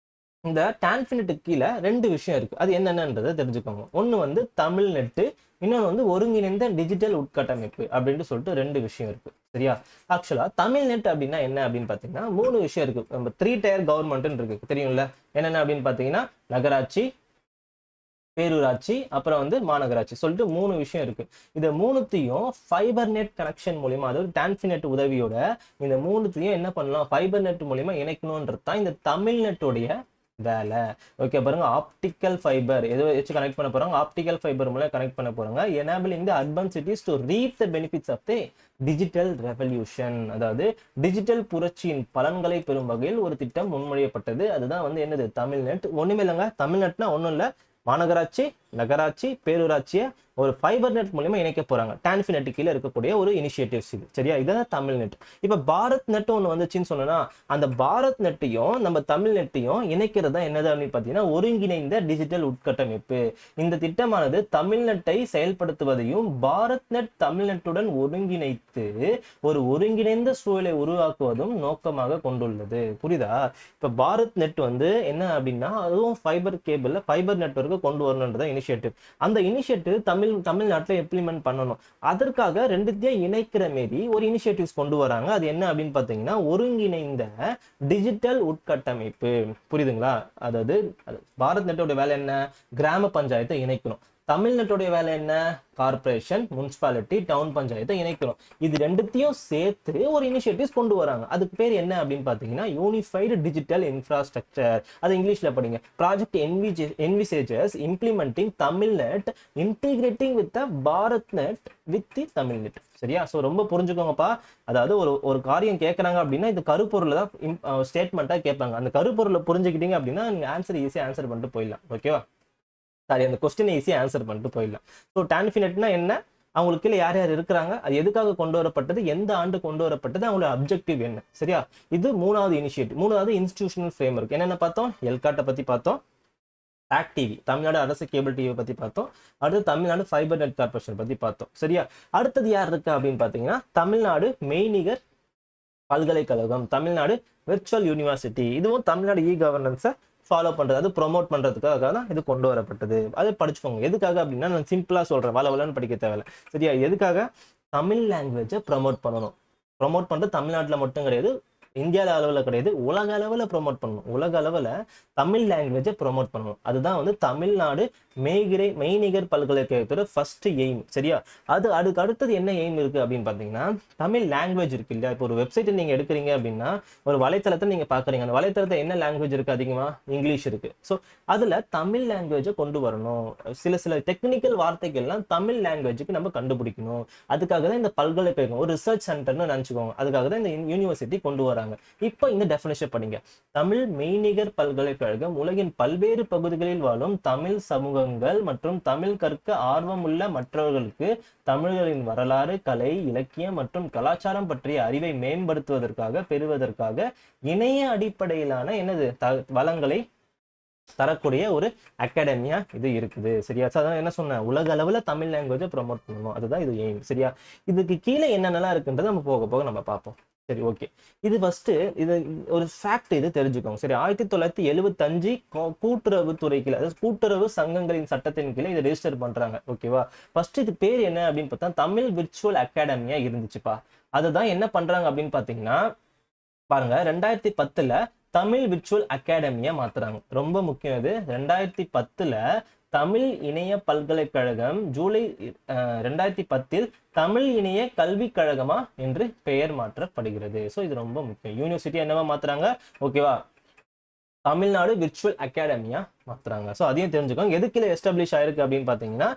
இந்த டான்ஃபினெட்டுக்கு கீழே 2 விஷயம் இருக்கு. அது என்னென்னன்றதை தெரிஞ்சுக்கோங்க. ஒன்று வந்து தமிழ் நெட்டு, இன்னொன்று வந்து ஒருங்கிணைந்த டிஜிட்டல் உட்கட்டமைப்பு அப்படின்னு சொல்லிட்டு 2 விஷயம் இருக்கு. சரியா, ஆக்சுவலா தமிழ் நெட் அப்படின்னா என்ன அப்படின்னு பாத்தீங்கன்னா 3 விஷயம் இருக்கு. நம்ம 3 டயர் கவர்மெண்ட் இருக்கு தெரியும்ல. என்னென்ன அப்படின்னு பாத்தீங்கன்னா நகராட்சி, பேரூராட்சி, அப்புறம் வந்து மாநகராட்சி சொல்லிட்டு 3 விஷயம் இருக்கு. இந்த 3த்தையும் ஃபைபர் நெட் கனெக்ஷன் மூலியமா, அதாவது டான்ஃபினெட் உதவியோட இந்த 3த்தையும் என்ன பண்ணலாம், ஃபைபர் நெட் மூலியமா இணைக்கணும்ன்றது தான் இந்த தமிழ் நெட்டோடைய வேலை. ஓகே பாருங்க, ஆப்டிக்கல் ஃபைபர் எதை வச்சு கனெக்ட் பண்ண போறாங்க, ஆப்டிக்கல் ஃபைபர் மூலம் கனெக்ட் பண்ண போறாங்க. Enabling the urban cities to reap the benefits of the digital revolution, அதாவது டிஜிட்டல் புரட்சியின் பலன்களை பெறும் வகையில் ஒரு திட்டம் முன்மொழியப்பட்டது. அதுதான் வந்து என்னது தமிழ்நெட். ஒண்ணுமே இல்லைங்க, தமிழ்நெட்னா ஒன்றும் இல்லை, மாநகராட்சி, நகராட்சி, பேரூராட்சியை ஒரு ஃபைபர் நெட் மூலமா இணைக்க போறாங்க. டான்ஃபினெட் கீழே இருக்கக்கூடிய ஒரு இனிஷியேட்டிவ்ஸ் இது. சரியா, இதுதான் தமிழ் நெட். இப்ப பாரத் நெட் ஒன்று வந்துச்சுன்னு சொன்னா, அந்த பாரத் நெட்டையும் நம்ம தமிழ் நெட்டையும் இணைக்கிறது தான் என்னது அப்படின்னு பாத்தீங்கன்னா ஒருங்கிணைந்த டிஜிட்டல் உட்கட்டமைப்பு. இந்த திட்டமானது தமிழ்நெட்டை செயல்படுத்துவதையும் பாரத் நெட் தமிழ்நெட்டுடன் ஒருங்கிணைத்து ஒரு ஒருங்கிணைந்த சூழலை உருவாக்குவதும் நோக்கமாக கொண்டுள்ளது. புரியுதா? இப்ப பாரத் நெட் வந்து என்ன அப்படின்னா அதுவும் ஃபைபர் கேபிள்ல ஃபைபர் நெட்வொர்க்கை கொண்டு வரணுன்றத இனிஷியேட்டிவ். அந்த இனிஷியேட்டிவ் தமிழ்நாட்டில் இம்ப்ளிமெண்ட் பண்ணணும். அதற்காக 2த்தையும் இணைக்கிற மாரி ஒரு இனிஷியேட்டிவ்ஸ் கொண்டு வராங்க. அது என்ன அப்படின்னு பாத்தீங்கன்னா ஒருங்கிணைந்த டிஜிட்டல் உட்கட்டமைப்பு. புரியுதுங்களா? அதாவது பாரத் நெட்டோட வேலை என்ன, கிராம பஞ்சாயத்தை இணைக்கணும். தமிழ்நாட்டுடைய வேலை என்ன, கார்பரேஷன், முனிசிபாலிட்டி, டவுன் பஞ்சாயத்தை இணைக்கணும். இது 2த்தையும் சேர்த்து ஒரு இனிஷியேட்டிவ்ஸ் கொண்டு வராங்க. அதுக்கு பேர் என்ன அப்படின்னு பாத்தீங்கன்னா யூனிஃபைடு டிஜிட்டல் இன்ஃப்ராஸ்ட்ரக்சர். அது இங்கிலீஷ்ல படிங்க. Project envisages implementing TamilNet integrating with the Bharat net with the TamilNet. சரியா, சோ ரொம்ப புரிஞ்சுக்கோங்கப்பா. அதாவது ஒரு காரியம் கேட்கறாங்க அப்படின்னா இந்த கருப்பொருளை தான் ஸ்டேட்மெண்ட்டா கேட்பாங்க. அந்த கருப்பொருளை புரிஞ்சுக்கிட்டீங்க அப்படின்னா நீங்க ஆன்சர் ஈஸியா ஆன்சர் பண்ணிட்டு போயிடலாம். ஓகேவா, சாரி, அந்த கொஸ்டினை ஈஸியாக ஆன்சர் பண்ணிட்டு போயிடலாம். ஸோ டான்ஃபினெட்னா என்ன, அவங்களுக்கு கீழே யார் யார் இருக்கிறாங்க, அது எதுக்காக கொண்டு வரப்பட்டது, எந்த ஆண்டு கொண்டு வரப்பட்டது, அவங்களோட அப்ஜெக்டிவ் என்ன. சரியா, இது 3வது இனிஷியேட்டிவ். 3வது இன்ஸ்டிடியூஷனல் ஃப்ரேம்வொர்க். என்னென்ன பார்த்தோம், எல்காட்டை பத்தி பார்த்தோம், டாக் டிவி தமிழ்நாடு அரசு கேபிள் டிவி பத்தி பார்த்தோம், அடுத்து தமிழ்நாடு ஃபைபர் நெட் கார்பரேஷன் பத்தி பார்த்தோம். சரியா, அடுத்தது யார் இருக்கு அப்படின்னு பாத்தீங்கன்னா தமிழ்நாடு மெய்நிகர் பல்கலைக்கழகம், தமிழ்நாடு விர்ச்சுவல் யூனிவர்சிட்டி. இதுவும் தமிழ்நாடு இ கவர்னன்ஸை ஃபாலோ பண்றது, அது ப்ரொமோட் பண்றதுக்காக தான் இது கொண்டு வரப்பட்டது. அதை படிச்சுக்கோங்க. எதுக்காக அப்படின்னா நான் சிம்பிளா சொல்றேன், வளவலன்னு படிக்க தேவையில்ல. சரியா, எதுக்காக, தமிழ் லாங்குவேஜை ப்ரொமோட் பண்ணணும். ப்ரொமோட் பண்றது தமிழ்நாட்டில் மட்டும் கிடையாது, இந்தியா அளவில் கிடையாது, உலக அளவில் ப்ரொமோட் பண்ணணும். உலக அளவில் தமிழ் லாங்குவேஜை ப்ரொமோட் பண்ணணும். அதுதான் வந்து தமிழ்நாடு மெய்நிகர் பல்கலைக்கழகத்தோட ஃபர்ஸ்ட் எய்ம். சரியா, அதுக்கு அடுத்தது என்ன எய்ம் இருக்கு அப்படின்னு பாத்தீங்கன்னா தமிழ் லாங்குவேஜ் இருக்கு இல்லையா. இப்போ ஒரு வெப்சைட்டை நீங்க எடுக்கிறீங்க அப்படின்னா ஒரு வலைத்தளத்தை நீங்க பாக்குறீங்க, அந்த வலைத்தளத்தை என்ன லாங்குவேஜ் இருக்கு, அதிகமா இங்கிலீஷ் இருக்கு. ஸோ அதுல தமிழ் லாங்குவேஜை கொண்டு வரணும். சில டெக்னிக்கல் வார்த்தைகள்லாம் தமிழ் லாங்குவேஜுக்கு நம்ம கண்டுபிடிக்கணும். அதுக்காக தான் இந்த பல்கலைக்கழகம் ஒரு ரிசர்ச் சென்டர்னு நினைச்சுக்கோங்க. அதுக்காக தான் இந்த யூனிவர்சிட்டி கொண்டு வராங்க. இப்போ இந்த டெஃபினிஷன் படிங்க. தமிழ் மெய்நிகர் பல்கலைக்கழகம் உலகின் பல்வேறு பகுதிகளில் வாழும் தமிழ் சமூகங்கள் மற்றும் தமிழ் கற்க ஆர்வம் உள்ள மற்றவர்களுக்கு தமிழர்களின் வரலாறு, கலை, இலக்கியம் மற்றும் கலாச்சாரம் பற்றிய அறிவை மேம்படுத்துவதற்காக பெறுவதற்காக இணைய அடிப்படையிலான வளங்களை தரக்கூடிய ஒரு அகாடமியா இது இருக்குது. சரியா, அதான் என்ன சொன்னேன், உலக அளவுல தமிழ் லாங்குவேஜை ப்ரொமோட் பண்ணணும். அதுதான் இது எய்ம். சரியா, இதுக்கு கீழே என்னென்னலாம் இருக்குன்றது நம்ம போக போக நம்ம பார்ப்போம். சரி, ஓகே, இது ஃபர்ஸ்ட் இது ஒரு ஃபேக்ட், இது தெரிஞ்சுக்கோங்க. சரி, 1975 கூட்டுறவு துறை கீழே, அதாவது கூட்டுறவு சங்கங்களின் சட்டத்தின் கீழே இதை ரெஜிஸ்டர் பண்றாங்க. ஓகேவா, ஃபர்ஸ்ட் இது பேர் என்ன அப்படின்னு பார்த்தா தமிழ் விர்ச்சுவல் அகாடமியா இருந்துச்சுப்பா. அதுதான் என்ன பண்றாங்க அப்படின்னு பாத்தீங்கன்னா பாருங்க 2010ல தமிழ் விர்ச்சுவல் அகாடமியா மாத்துறாங்க. ரொம்ப முக்கியம் இது. 2010ல தமிழ் இணைய பல்கலைக்கழகம் ஜூலை 2010 தமிழ் இணைய கல்விக் கழகமா என்று பெயர் மாற்றப்படுகிறது. ஸோ இது ரொம்ப முக்கியம். யூனிவர்சிட்டி என்னவா மாத்துறாங்க, ஓகேவா, தமிழ்நாடு விர்ச்சுவல் அகாடமியா மாத்துறாங்க. ஸோ அதையும் தெரிஞ்சுக்கோங்க. எது கீழே எஸ்டாப்ளிஷ் ஆயிருக்கு அப்படின்னு பார்த்தீங்கன்னா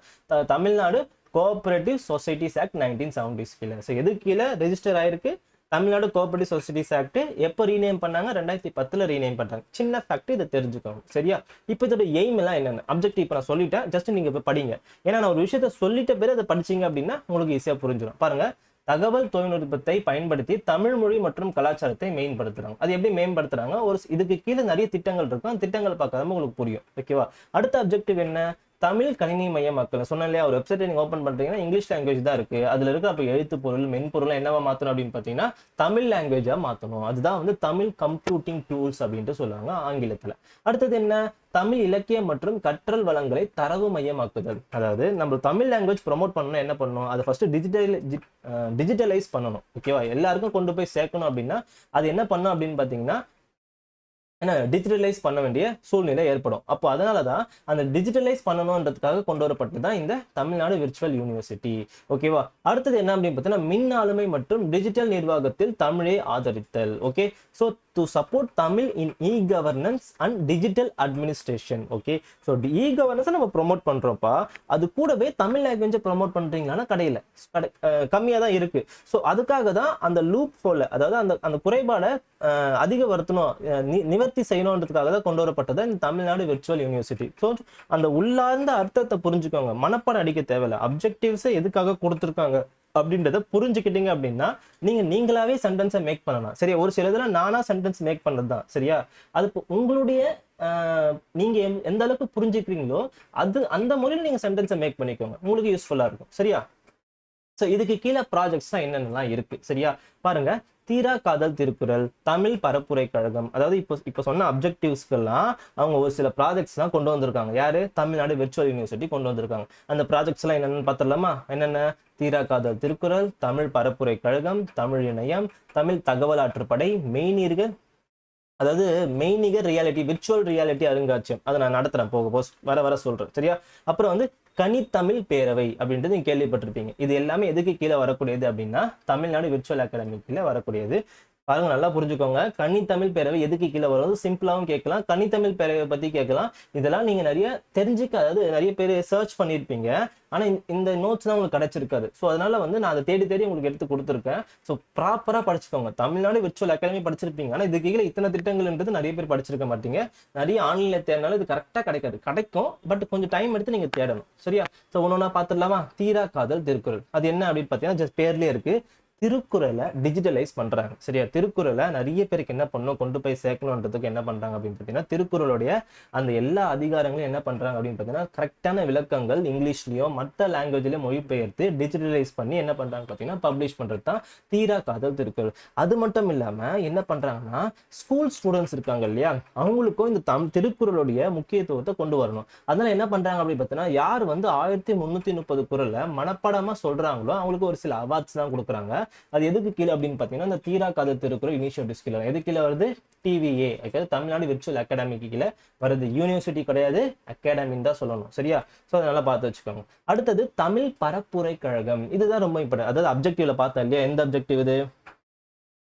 தமிழ்நாடு கோஆபரேட்டிவ் சொசைட்டிஸ் ஆக்ட் 1970 கீழே. ஸோ எது கீழே ரெஜிஸ்டர் ஆயிருக்கு, தமிழ்நாடு கோஆபரேட்டிவ் சொசைட்டிஸ் ஆக்ட். எப்போ ரீநேம் பண்ணாங்க, 2010ல ரீநேம் பண்ணாங்க. சின்ன ஃபேக்ட், இதை தெரிஞ்சுக்கோங்க. சரியா? இப்போ இதோட எய்ம் எல்லாம் என்னென்ன, அப்ஜெக்டிவ் இப்போ நான் சொல்லிட்டேன், ஜஸ்ட் நீங்க இப்போ படிங்க. ஏன்னா நான் ஒரு விஷயத்த சொல்லிட்ட பிறகு அதை படிச்சீங்க அப்படின்னா உங்களுக்கு ஈஸியா புரிஞ்சிடும். பாருங்க, தகவல் தொழில்நுட்பத்தை பயன்படுத்தி தமிழ் மொழி மற்றும் கலாச்சாரத்தை மேம்படுத்துறாங்க. அது எப்படி மேம்படுத்துறாங்க, ஒரு இதுக்கு கீழே நிறைய திட்டங்கள் இருக்கும். அந்த திட்டங்கள் பார்க்காம உங்களுக்கு புரியும். ஓகேவா? அடுத்த அப்ஜெக்டிவ் என்ன, தமிழ் கணினி மையமாக்கல். சொன்னேன் இல்லையா, ஒரு வெப்சைட் நீங்க ஓப்பன் பண்றீங்கன்னா இங்கிலீஷ் லாங்குவேஜ் தான் இருக்கு. அதுல இருக்க அப்ப எழுத்து பொருள் மென்பொருள் என்னவா மாத்தணும் அப்படின்னு பாத்தீங்கன்னா தமிழ் லாங்குவேஜா மாத்தணும். அதுதான் வந்து தமிழ் கம்ப்யூட்டிங் டூல்ஸ் அப்படின்ட்டு சொல்லுவாங்க ஆங்கிலத்துல. அடுத்தது என்ன, தமிழ் இலக்கியம் மற்றும் கற்றல் வளங்களை தரவு மையமாக்குதல். அதாவது நம்ம தமிழ் லாங்குவேஜ் ப்ரொமோட் பண்ணணும், என்ன பண்ணணும், அதை ஃபர்ஸ்ட் டிஜிட்டலைஸ் பண்ணணும். ஓகேவா? எல்லாருக்கும் கொண்டு போய் சேர்க்கணும் அப்படின்னா அது என்ன பண்ணும் அப்படின்னு பாத்தீங்கன்னா டிஜிட்டலைஸ் பண்ண வேண்டிய சூழ்நிலை ஏற்படும். அப்போ அதனாலதான் அந்த டிஜிட்டலைஸ் பண்ணணும்ன்றதுக்காக கொண்டு வரப்பட்டதுதான் இந்த தமிழ்நாடு விர்ச்சுவல் யூனிவர்சிட்டி. ஓகேவா? அடுத்தது என்ன அப்படின்னு பார்த்தீங்கன்னா மின் ஆளுமை மற்றும் டிஜிட்டல் நிர்வாகத்தில் தமிழை ஆதரித்தல். Okay, so to support Tamil in E governance and digital administration. Okay, so E கவர்னன்ஸை நம்ம ப்ரொமோட் பண்றோம்ப்பா, அது கூடவே தமிழ் லாங்குவேஜை ப்ரொமோட் பண்றீங்களான்னா கடையில் கம்மியாக தான் இருக்கு. ஸோ அதுக்காக தான் அந்த லூப் ஹோல, அதாவது அந்த அந்த குறைபாடை அதிகப்படுத்தணும், நிவர்த்தி செய்யணுன்றதுக்காக தான் கொண்டு வரப்பட்டது இந்த தமிழ்நாடு விர்ச்சுவல் யூனிவர்சிட்டி. ஸோ அந்த உள்ளார்ந்த அர்த்தத்தை புரிஞ்சுக்கோங்க. மனப்பாடம் அடிக்க தேவையில்லை. அப்ஜெக்டிவ்ஸை எதுக்காக கொடுத்துருக்காங்க அப்படின்றத புரிஞ்சுக்கிட்டீங்க அப்படின்னா நீங்களாவே சென்டென்ஸை மேக் பண்ணலாம். சரியா? ஒரு சில இதுல நானா சென்டென்ஸ் மேக் பண்ணது தான். சரியா? அது உங்களுடைய நீங்க எந்த அளவுக்கு புரிஞ்சுக்கிறீங்களோ அது அந்த முறையில் நீங்க சென்டென்ஸை மேக் பண்ணிக்கோங்க, உங்களுக்கு யூஸ்ஃபுல்லா இருக்கும். சரியா? ஸோ இதுக்கு கீழே ப்ராஜெக்ட்ஸ் தான் என்னென்னலாம் இருக்கு. சரியா? பாருங்க, தீரா காதல் திருக்குறள், தமிழ் பரப்புரை கழகம். அதாவது இப்போ சொன்ன அப்ஜெக்டிவ்ஸ்க்கெல்லாம் அவங்க ஒரு சில ப்ராஜெக்ட்ஸ் தான் கொண்டு வந்திருக்காங்க. யாரு? தமிழ்நாடு விர்ச்சுவல் யூனிவர்சிட்டி கொண்டு வந்திருக்காங்க. அந்த ப்ராஜெக்ட்ஸ் எல்லாம் என்னென்னு பார்த்துடலாமா? என்னென்ன, தீரா காதல் திருக்குறள், தமிழ் பரப்புரை கழகம், தமிழ் இணையம், தமிழ் தகவல் ஆற்றுப்படை, மெய்நீர்கள், அதாவது மெய்நிகர் ரியாலிட்டி விர்ச்சுவல் ரியாலிட்டி அருங்காட்சியம். அதை நான் நடத்துறேன், போக வர சொல்றேன். சரியா? அப்புறம் வந்து கனித்தமிழ் பேரவை அப்படின்றது நீங்க கேள்விப்பட்டிருப்பீங்க. இது எல்லாமே எதுக்கு கீழே வரக்கூடியது அப்படின்னா தமிழ்நாடு விர்ச்சுவல் அகாடமி கீழே வரக்கூடியது. பாருங்க, நல்லா புரிஞ்சுக்கோங்க. கனித்தமிழ் பேரவை எதுக்கு கீழே வரும், சிம்பிளாவும் கேட்கலாம், கனித்தமிழ் பேரவை பத்தி கேட்கலாம். இதெல்லாம் நீங்க நிறைய தெரிஞ்சுக்க, அதாவது நிறைய பேர் சர்ச் பண்ணியிருப்பீங்க, ஆனா இந்த நோட்ஸ் தான் உங்களுக்கு கிடைச்சிருக்காது. ஸோ அதனால வந்து நான் அதை தேடி உங்களுக்கு எடுத்து கொடுத்துருக்கேன். ஸோ ப்ராப்பரா படிச்சுக்கோங்க. தமிழ்நாடு விர்ச்சுவல் அகாடமி படிச்சிருப்பீங்க, ஆனா இதுக்கு கீழே இத்தனை திட்டங்கள்ன்றது நிறைய பேர் படிச்சிருக்க மாட்டீங்க. நிறைய ஆன்லைன்ல தேடினாலும் இது கரெக்டா கிடைக்கும், பட் கொஞ்சம் டைம் எடுத்து நீங்க தேடணும். சரியா? ஸோ ஒன்னொன்னா பார்த்துடலாமா? தீரா காதல் திருக்குறள், அது என்ன அப்படின்னு பார்த்தீங்கன்னா ஜஸ்ட் பேர்லயே இருக்கு, திருக்குறளை டிஜிட்டலைஸ் பண்றாங்க. சரியா? திருக்குறளை நிறைய பேருக்கு என்ன பண்ணணும், கொண்டு போய் சேர்க்கணுன்றதுக்கு என்ன பண்றாங்க அப்படின்னு பார்த்தீங்கன்னா திருக்குறளுடைய அந்த எல்லா அதிகாரங்களும் என்ன பண்றாங்க அப்படின்னு பார்த்தீங்கன்னா கரெக்டான விளக்கங்கள் இங்கிலீஷ்லயும் மற்ற லாங்குவேஜ்லயும் மொழிபெயர்த்து டிஜிட்டலைஸ் பண்ணி என்ன பண்றாங்க பார்த்தீங்கன்னா பப்ளிஷ் பண்றது தான் தீரா காதல் திருக்குறள். அது மட்டும் இல்லாம என்ன பண்றாங்கன்னா ஸ்கூல் ஸ்டூடெண்ட்ஸ் இருக்காங்க இல்லையா, அவங்களுக்கும் இந்த திருக்குறளுடைய முக்கியத்துவத்தை கொண்டு வரணும். அதனால என்ன பண்றாங்க அப்படின்னு பார்த்தீங்கன்னா யார் வந்து 1330 குறளை மனப்பாடமா சொல்றாங்களோ அவங்களுக்கு ஒரு சில அவார்ட்ஸ் தான் கொடுக்குறாங்க. அது எதுக்கு கீழே அப்படின்னு பாத்தீங்கன்னா இந்த தீரா காதல் திருக்குறள் இனிஷியேட்டிவ்ஸ் கீழே. எது கீழே வருது? TVA, தமிழ்நாடு விர்ச்சுவல் அகாடமிக்கு கீழே வருது. யூனிவர்சிட்டி கிடையாது, அகாடமின்னு தான் சொல்லணும். சரியா? ஸோ அதனால பார்த்து வச்சுக்கோங்க. அடுத்தது தமிழ் பரப்புரை கழகம். இதுதான் ரொம்ப இம்பார்ட்டன்ட். அதாவது அப்ஜெக்டிவ்ல பார்த்தா இல்லையா, எந்த அப்ஜெக்டிவ் இது?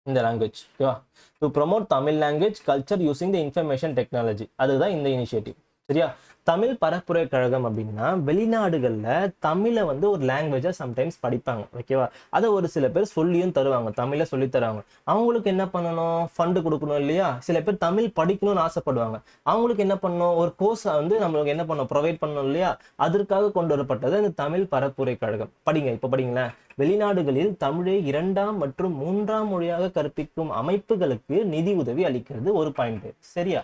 இந்த லாங்குவேஜ். ஓகேவா? To promote Tamil language culture using the information technology. அதுதான் இந்த இனிஷியேட்டிவ். சரியா? தமிழ் பரப்புரை கழகம் அப்படின்னா வெளிநாடுகள்ல தமிழை வந்து ஒரு லாங்குவேஜா சம்டைம்ஸ் படிப்பாங்க. ஓகேவா? அதை ஒரு சில பேர் சொல்லியும் தருவாங்க, தமிழை சொல்லி தருவாங்க. அவங்களுக்கு என்ன பண்ணணும், ஃபண்டு கொடுக்கணும் இல்லையா? சில பேர் தமிழ் படிக்கணும்னு ஆசைப்படுவாங்க, அவங்களுக்கு என்ன பண்ணணும், ஒரு கோர்ஸ் வந்து நம்மளுக்கு என்ன பண்ணணும், ப்ரொவைட் பண்ணணும் இல்லையா? அதற்காக கொண்டு வரப்பட்டது இந்த தமிழ் பரப்புரை கழகம். படிங்க, இப்ப படிங்களேன். வெளிநாடுகளில் தமிழை 2ஆம் மற்றும் 3ஆம் மொழியாக கற்பிக்கும் அமைப்புகளுக்கு நிதி உதவி அளிக்கிறது ஒரு பாயிண்ட். சரியா?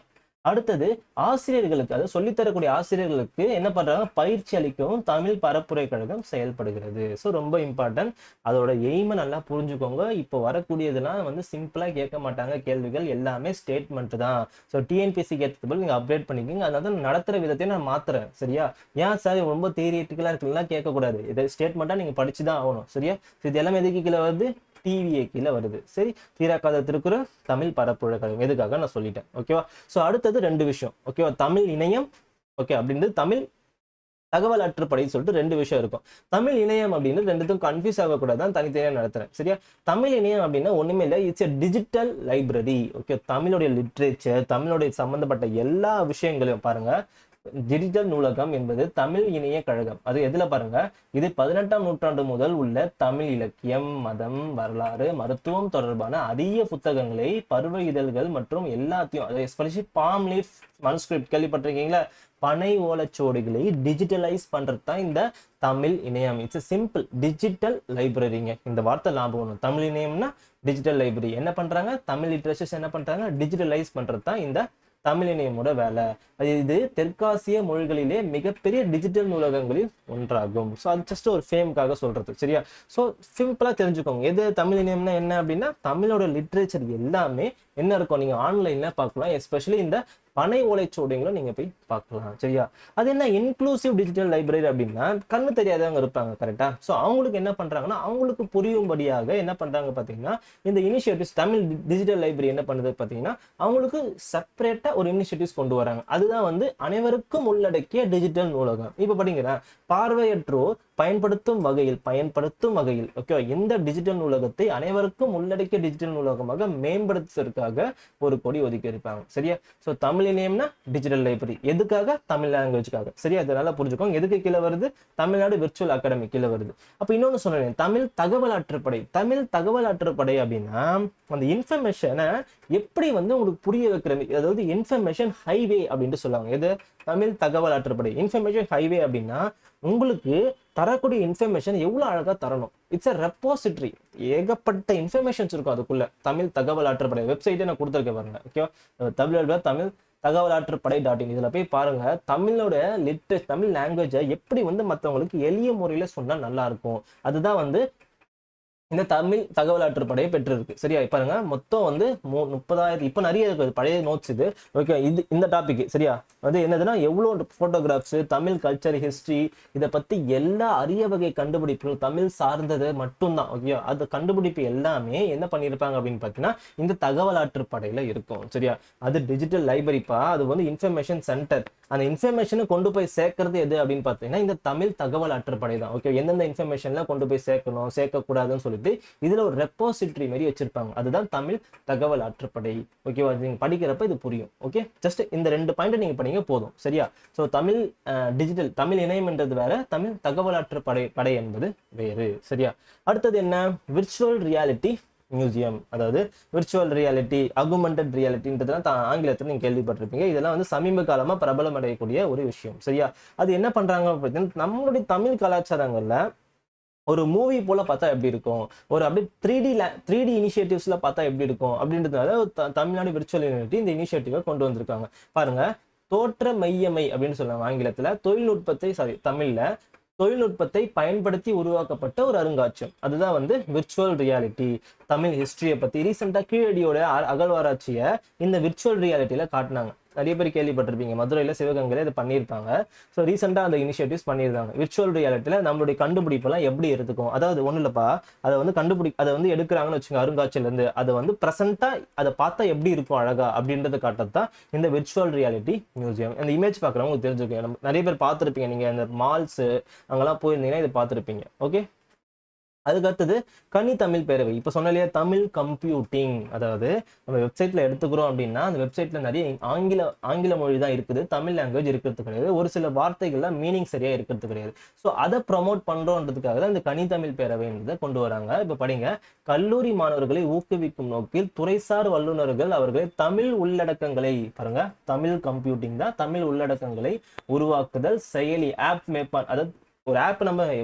அடுத்தது ஆசிரியர்களுக்கு, அதாவது சொல்லித்தரக்கூடிய ஆசிரியர்களுக்கு என்ன பண்றாங்க, பயிற்சி அளிக்கவும் தமிழ் பரப்புரை கழகம் செயல்படுகிறது. ஸோ ரொம்ப இம்பார்ட்டன்ட். அதோட எய்மை நல்லா புரிஞ்சுக்கோங்க. இப்போ வரக்கூடியதெல்லாம் வந்து சிம்பிளா கேட்க மாட்டாங்க, கேள்விகள் எல்லாமே ஸ்டேட்மெண்ட் தான். ஸோ டிஎன்பிஎஸ்சிக்கு ஏற்றபோது நீங்க அப்டேட் பண்ணிக்கிங்க. அதனால நடத்துற விதத்தையும் நான் மாத்துறேன். சரியா? ஏன் சார் ரொம்ப தியரிட்டிக்கலா இருக்குலாம் கேட்கக்கூடாது, இதை ஸ்டேட்மெண்ட்டா நீங்க படிச்சுதான் ஆகணும். சரியா? இது எல்லாமே எதுக்கு கீழே வருது? டிவிஏ கீழே வருது. சரி, தீராக்காத திருக்குறள், தமிழ் பரப்புரை கழகம், எதுக்காக நான் சொல்லிட்டேன். ஓகேவா? ஸோ அடுத்தது 2 விஷயம். ஓகேவா? தமிழ் இணையம், ஓகே, அப்படின்றது தமிழ் தகவல் அற்றுப்படை சொல்லிட்டு 2 விஷயம் இருக்கும். தமிழ் இணையம் அப்படின்னு 2த்துக்கும் கன்ஃபியூஸ் ஆகக்கூடாது தான் தனித்தனியாக நடத்துறேன். சரியா? தமிழ் இணையம் அப்படின்னா ஒண்ணுமே இல்லை, it's a digital library. Okay, தமிழுடைய லிட்ரேச்சர், தமிழுடைய சம்பந்தப்பட்ட எல்லா விஷயங்களையும் பாருங்க. டிஜிட்டல் நூலகம் என்பது தமிழ் இணைய கழகம். அது எதுல பாருங்க, இது 18ஆம் நூற்றாண்டு முதல் உள்ள தமிழ் இலக்கியம், மதம், வரலாறு, மருத்துவம் தொடர்பான அரிய புத்தகங்களை, பருவ இதழ்கள் மற்றும் எல்லாத்தையும், அது எஸ்பெஷலி பாம் லீஃப் மனுஸ்கிரிப்ட் கேள்விப்பட்டிருக்கீங்களா? பனை ஓலைச்சுவடிகளை டிஜிட்டலைஸ் பண்றது தான் இந்த தமிழ் இணையம். இட்ஸ் சிம்பிள் டிஜிட்டல் லைப்ரரிங்க. இந்த வார்த்தை ஞாபகம். தமிழ் இணையம்னா டிஜிட்டல் லைப்ரரி. என்ன பண்றாங்க? தமிழ் லிட்ரேச்சர்ஸ் என்ன பண்றாங்க? டிஜிட்டலைஸ் பண்றது தான் இந்த தமிழ் இணையமோட வேலை. இது தெற்காசிய மொழிகளிலே மிகப்பெரிய டிஜிட்டல் நூலகங்களில் ஒன்றாகும். ஸோ அது ஜஸ்ட் ஒரு ஃபேமுக்காக சொல்றது. சரியா? ஸோ சிம்பிளா தெரிஞ்சுக்கோங்க, எது தமிழ் இணையம்னா என்ன அப்படின்னா, தமிழோட லிட்ரேச்சர் எல்லாமே என்ன இருக்கும் நீங்க ஆன்லைன்ல பார்க்கலாம். எஸ்பெஷலி இந்த பனை ஓலைச்சுவடிகளும் நீங்க போய் பார்க்கலாம். சரியா? அது என்ன இன்க்ளூசிவ் டிஜிட்டல் லைப்ரரி அப்படின்னா, கண்ணு தெரியாதவங்க இருப்பாங்க, கரெக்டா? ஸோ அவங்களுக்கு என்ன பண்றாங்கன்னா, அவங்களுக்கு புரியும்படியாக என்ன பண்றாங்க பாத்தீங்கன்னா, இந்த இனிஷியேட்டிவ்ஸ் தமிழ் டிஜிட்டல் லைப்ரரி என்ன பண்ணுது பாத்தீங்கன்னா, அவங்களுக்கு செப்பரேட்டா ஒரு இனிஷியேட்டிவ்ஸ் கொண்டு வராங்க. அதுதான் வந்து அனைவருக்கும் உள்ளடக்கிய டிஜிட்டல் நூலகம். இப்ப பாத்தீங்கன்னா, பார்வையற்றோர் பயன்படுத்தும் வகையில் ஓகே, இந்த டிஜிட்டல் நூலகத்தை அனைவருக்கும் உள்ளடக்கிய டிஜிட்டல் நூலகமாக மேம்படுத்துவதற்காக ஒரு கோடி ஒதுக்கி இருப்பாங்க. சரியா? ஸோ தமிழ் இணையம்னா டிஜிட்டல் லைப்ரரி. எதுக்காக? தமிழ் லாங்குவேஜ்க்காக. சரியா? அதனால புரிஞ்சுக்கோங்க. எதுக்கு கீழே வருது? தமிழ்நாடு விர்ச்சுவல் அகாடமி கீழே வருது. அப்ப இன்னொன்னு சொன்னேன், தமிழ் தகவல் ஆற்றுப்படை. தமிழ் தகவல் ஆற்றுப்படை அப்படின்னா அந்த இன்ஃபர்மேஷனை எப்படி வந்து உங்களுக்கு புரிய வைக்கிற, அதாவது இன்ஃபர்மேஷன் ஹைவே அப்படின்னு சொல்லுவாங்க. எது? தமிழ் தகவல் ஆற்றுப்படை. இன்ஃபர்மேஷன் ஹைவே அப்படின்னா உங்களுக்கு தரக்கூடிய இன்ஃபர்மேஷன் எவ்வளவு அழகா தரணும். It's a repository. ஏகப்பட்ட இன்ஃபர்மேஷன்ஸ் இருக்கும் அதுக்குள்ள. தமிழ் தகவல் ஆற்றுப்படை வெப்சைட்டே நான் கொடுத்துருக்கேன் பாருங்க. ஓகேவா? தமிழ் தகவல் ஆற்றுப்படை.in இதுல போய் பாருங்க. தமிழோட தமிழ் லாங்குவேஜை எப்படி வந்து மற்றவங்களுக்கு எளிய முறையில சொன்னா நல்லா இருக்கும். அதுதான் வந்து இந்த தமிழ் தகவல் ஆற்றுப்படையை பெற்றிருக்கு. சரியா? பாருங்க, மொத்தம் வந்து 30,000 இப்ப நிறைய இருக்குது பழைய நோட்ஸ் இது. ஓகே, இது இந்த டாபிக். சரியா? வந்து என்னதுன்னா, எவ்வளவு போட்டோகிராஃப்ஸ், தமிழ் கல்ச்சர், ஹிஸ்டரி, இதை பத்தி எல்லா அரிய வகை கண்டுபிடிப்புகள் தமிழ் சார்ந்தது மட்டும்தான். ஓகே, அது கண்டுபிடிப்பு எல்லாமே என்ன பண்ணியிருப்பாங்க அப்படின்னு பாத்தீங்கன்னா, இந்த தகவல் ஆற்றுப்படையில இருக்கும். சரியா? அது டிஜிட்டல் லைப்ரரிப்பா. அது வந்து இன்ஃபர்மேஷன் சென்டர். அந்த இன்ஃபர்மேஷனை கொண்டு போய் சேர்க்கறது எது அப்படின்னு பாத்தீங்கன்னா, இந்த தமிழ் தகவல் ஆற்றுப்படை தான். ஓகே, எந்தெந்த இன்ஃபர்மேஷன்ல கொண்டு போய் சேர்க்கணும், சேர்க்கக்கூடாதுன்னு சொல்லிட்டு இதுல ஒரு ரெப்போசிட்டரி மாதிரி வச்சிருப்பாங்க. அதுதான் தமிழ் தகவல் ஆற்றுப்படை. ஓகேவா? நீங்க படிக்கிறப்ப இது புரியும். ஓகே, ஜஸ்ட் இந்த 2 பாயிண்ட் நீங்க பண்ணீங்க போதும். சரியா? சோ தமிழ் டிஜிட்டல், தமிழ் இணையம் என்றது வேற, தமிழ் தகவல் ஆற்றுப்படை என்பது வேறு. சரியா? அடுத்தது என்ன? Virtual reality museum. அதாவது விர்ச்சுவல் ரியாலிட்டி, அகுமெண்டட் ரியாலிட்டின்றதுலாம் ஆங்கிலத்தில் நீங்க கேள்விப்பட்டிருப்பீங்க. இதெல்லாம் வந்து சமீப காலமா பிரபலம் அடையக்கூடிய ஒரு விஷயம். சரியா? அது என்ன பண்றாங்க பார்த்தீங்கன்னா, நம்மளுடைய தமிழ் கலாச்சாரங்கள்ல ஒரு மூவி போல பார்த்தா எப்படி இருக்கும், ஒரு அப்படியே 3D இனிஷியேட்டிவ்ஸ்ல பார்த்தா எப்படி இருக்கும் அப்படின்றதுனால தமிழ்நாடு விர்ச்சுவல் யூனிவர்சிட்டி இந்த இனிஷியேட்டிவை கொண்டு வந்திருக்காங்க. பாருங்க, தோற்ற மையமை அப்படின்னு சொல்லுவாங்க ஆங்கிலத்துல. தமிழ்ல தொழில்நுட்பத்தை பயன்படுத்தி உருவாக்கப்பட்ட ஒரு அருங்காட்சியம். அதுதான் வந்து விர்ச்சுவல் ரியாலிட்டி. தமிழ் ஹிஸ்டரியை பத்தி ரீசெண்டா கீழடியோட அகழ்வாராய்ச்சியை இந்த விர்ச்சுவல் ரியாலிட்டியில காட்டினாங்க. நிறைய பேர் கேள்விப்பட்டிருப்பீங்க, மதுரையில சிவகங்கையில இதை பண்ணியிருப்பாங்க. ஸோ ரீசெண்டா அந்த இனிஷியேட்டிவ்ஸ் பண்ணியிருக்காங்க. விர்ச்சுவல் ரியாலிட்டியில நம்மளுடைய கண்டுபிடிப்பெல்லாம் எப்படி எடுத்துக்கும், அதாவது ஒண்ணு இல்லப்பா, அதை வந்து அதை வந்து எடுக்கிறாங்கன்னு வச்சுங்க அருங்காட்சியில இருந்து, அதை வந்து பிரசன்டா அதை பார்த்தா எப்படி இருக்கும் அழகா அப்படின்றத காட்டத்தான் இந்த விர்ச்சுவல் ரியாலிட்டி மியூசியம். அந்த இமேஜ் பார்க்குறவங்க தெரிஞ்சுக்கோங்க. நிறைய பேர் பார்த்துருப்பீங்க, நீங்க அந்த மால்ஸ் அங்கெல்லாம் போயிருந்தீங்கன்னா இதை பார்த்துருப்பீங்க. ஓகே, அதுக்கு அடுத்தது கனி தமிழ் பேரவை. இப்ப சொன்னாலே தமிழ் கம்ப்யூட்டிங். அதாவது நம்ம வெப்சைட்ல எடுத்துக்கிறோம் அப்படின்னா, அந்த வெப்சைட்ல நிறைய ஆங்கில மொழி தான் இருக்குது, தமிழ் லாங்குவேஜ் இருக்கிறது கிடையாது. ஒரு சில வார்த்தைகள்ல மீனிங் சரியா இருக்கிறது கிடையாது. ஸோ அதை ப்ரமோட் பண்றோன்றதுக்காக தான் இந்த கனி தமிழ் பேரவைன்றதை கொண்டு வராங்க. இப்ப படிங்க, கல்லூரி மாணவர்களை ஊக்குவிக்கும் நோக்கில் துறைசார் வல்லுநர்கள் அவர்களை தமிழ் உள்ளடக்கங்களை, பாருங்க, தமிழ் கம்ப்யூட்டிங் தான், தமிழ் உள்ளடக்கங்களை உருவாக்குதல், செயலி, ஆப் மேப்பான். அதாவது ஒரு ஆப்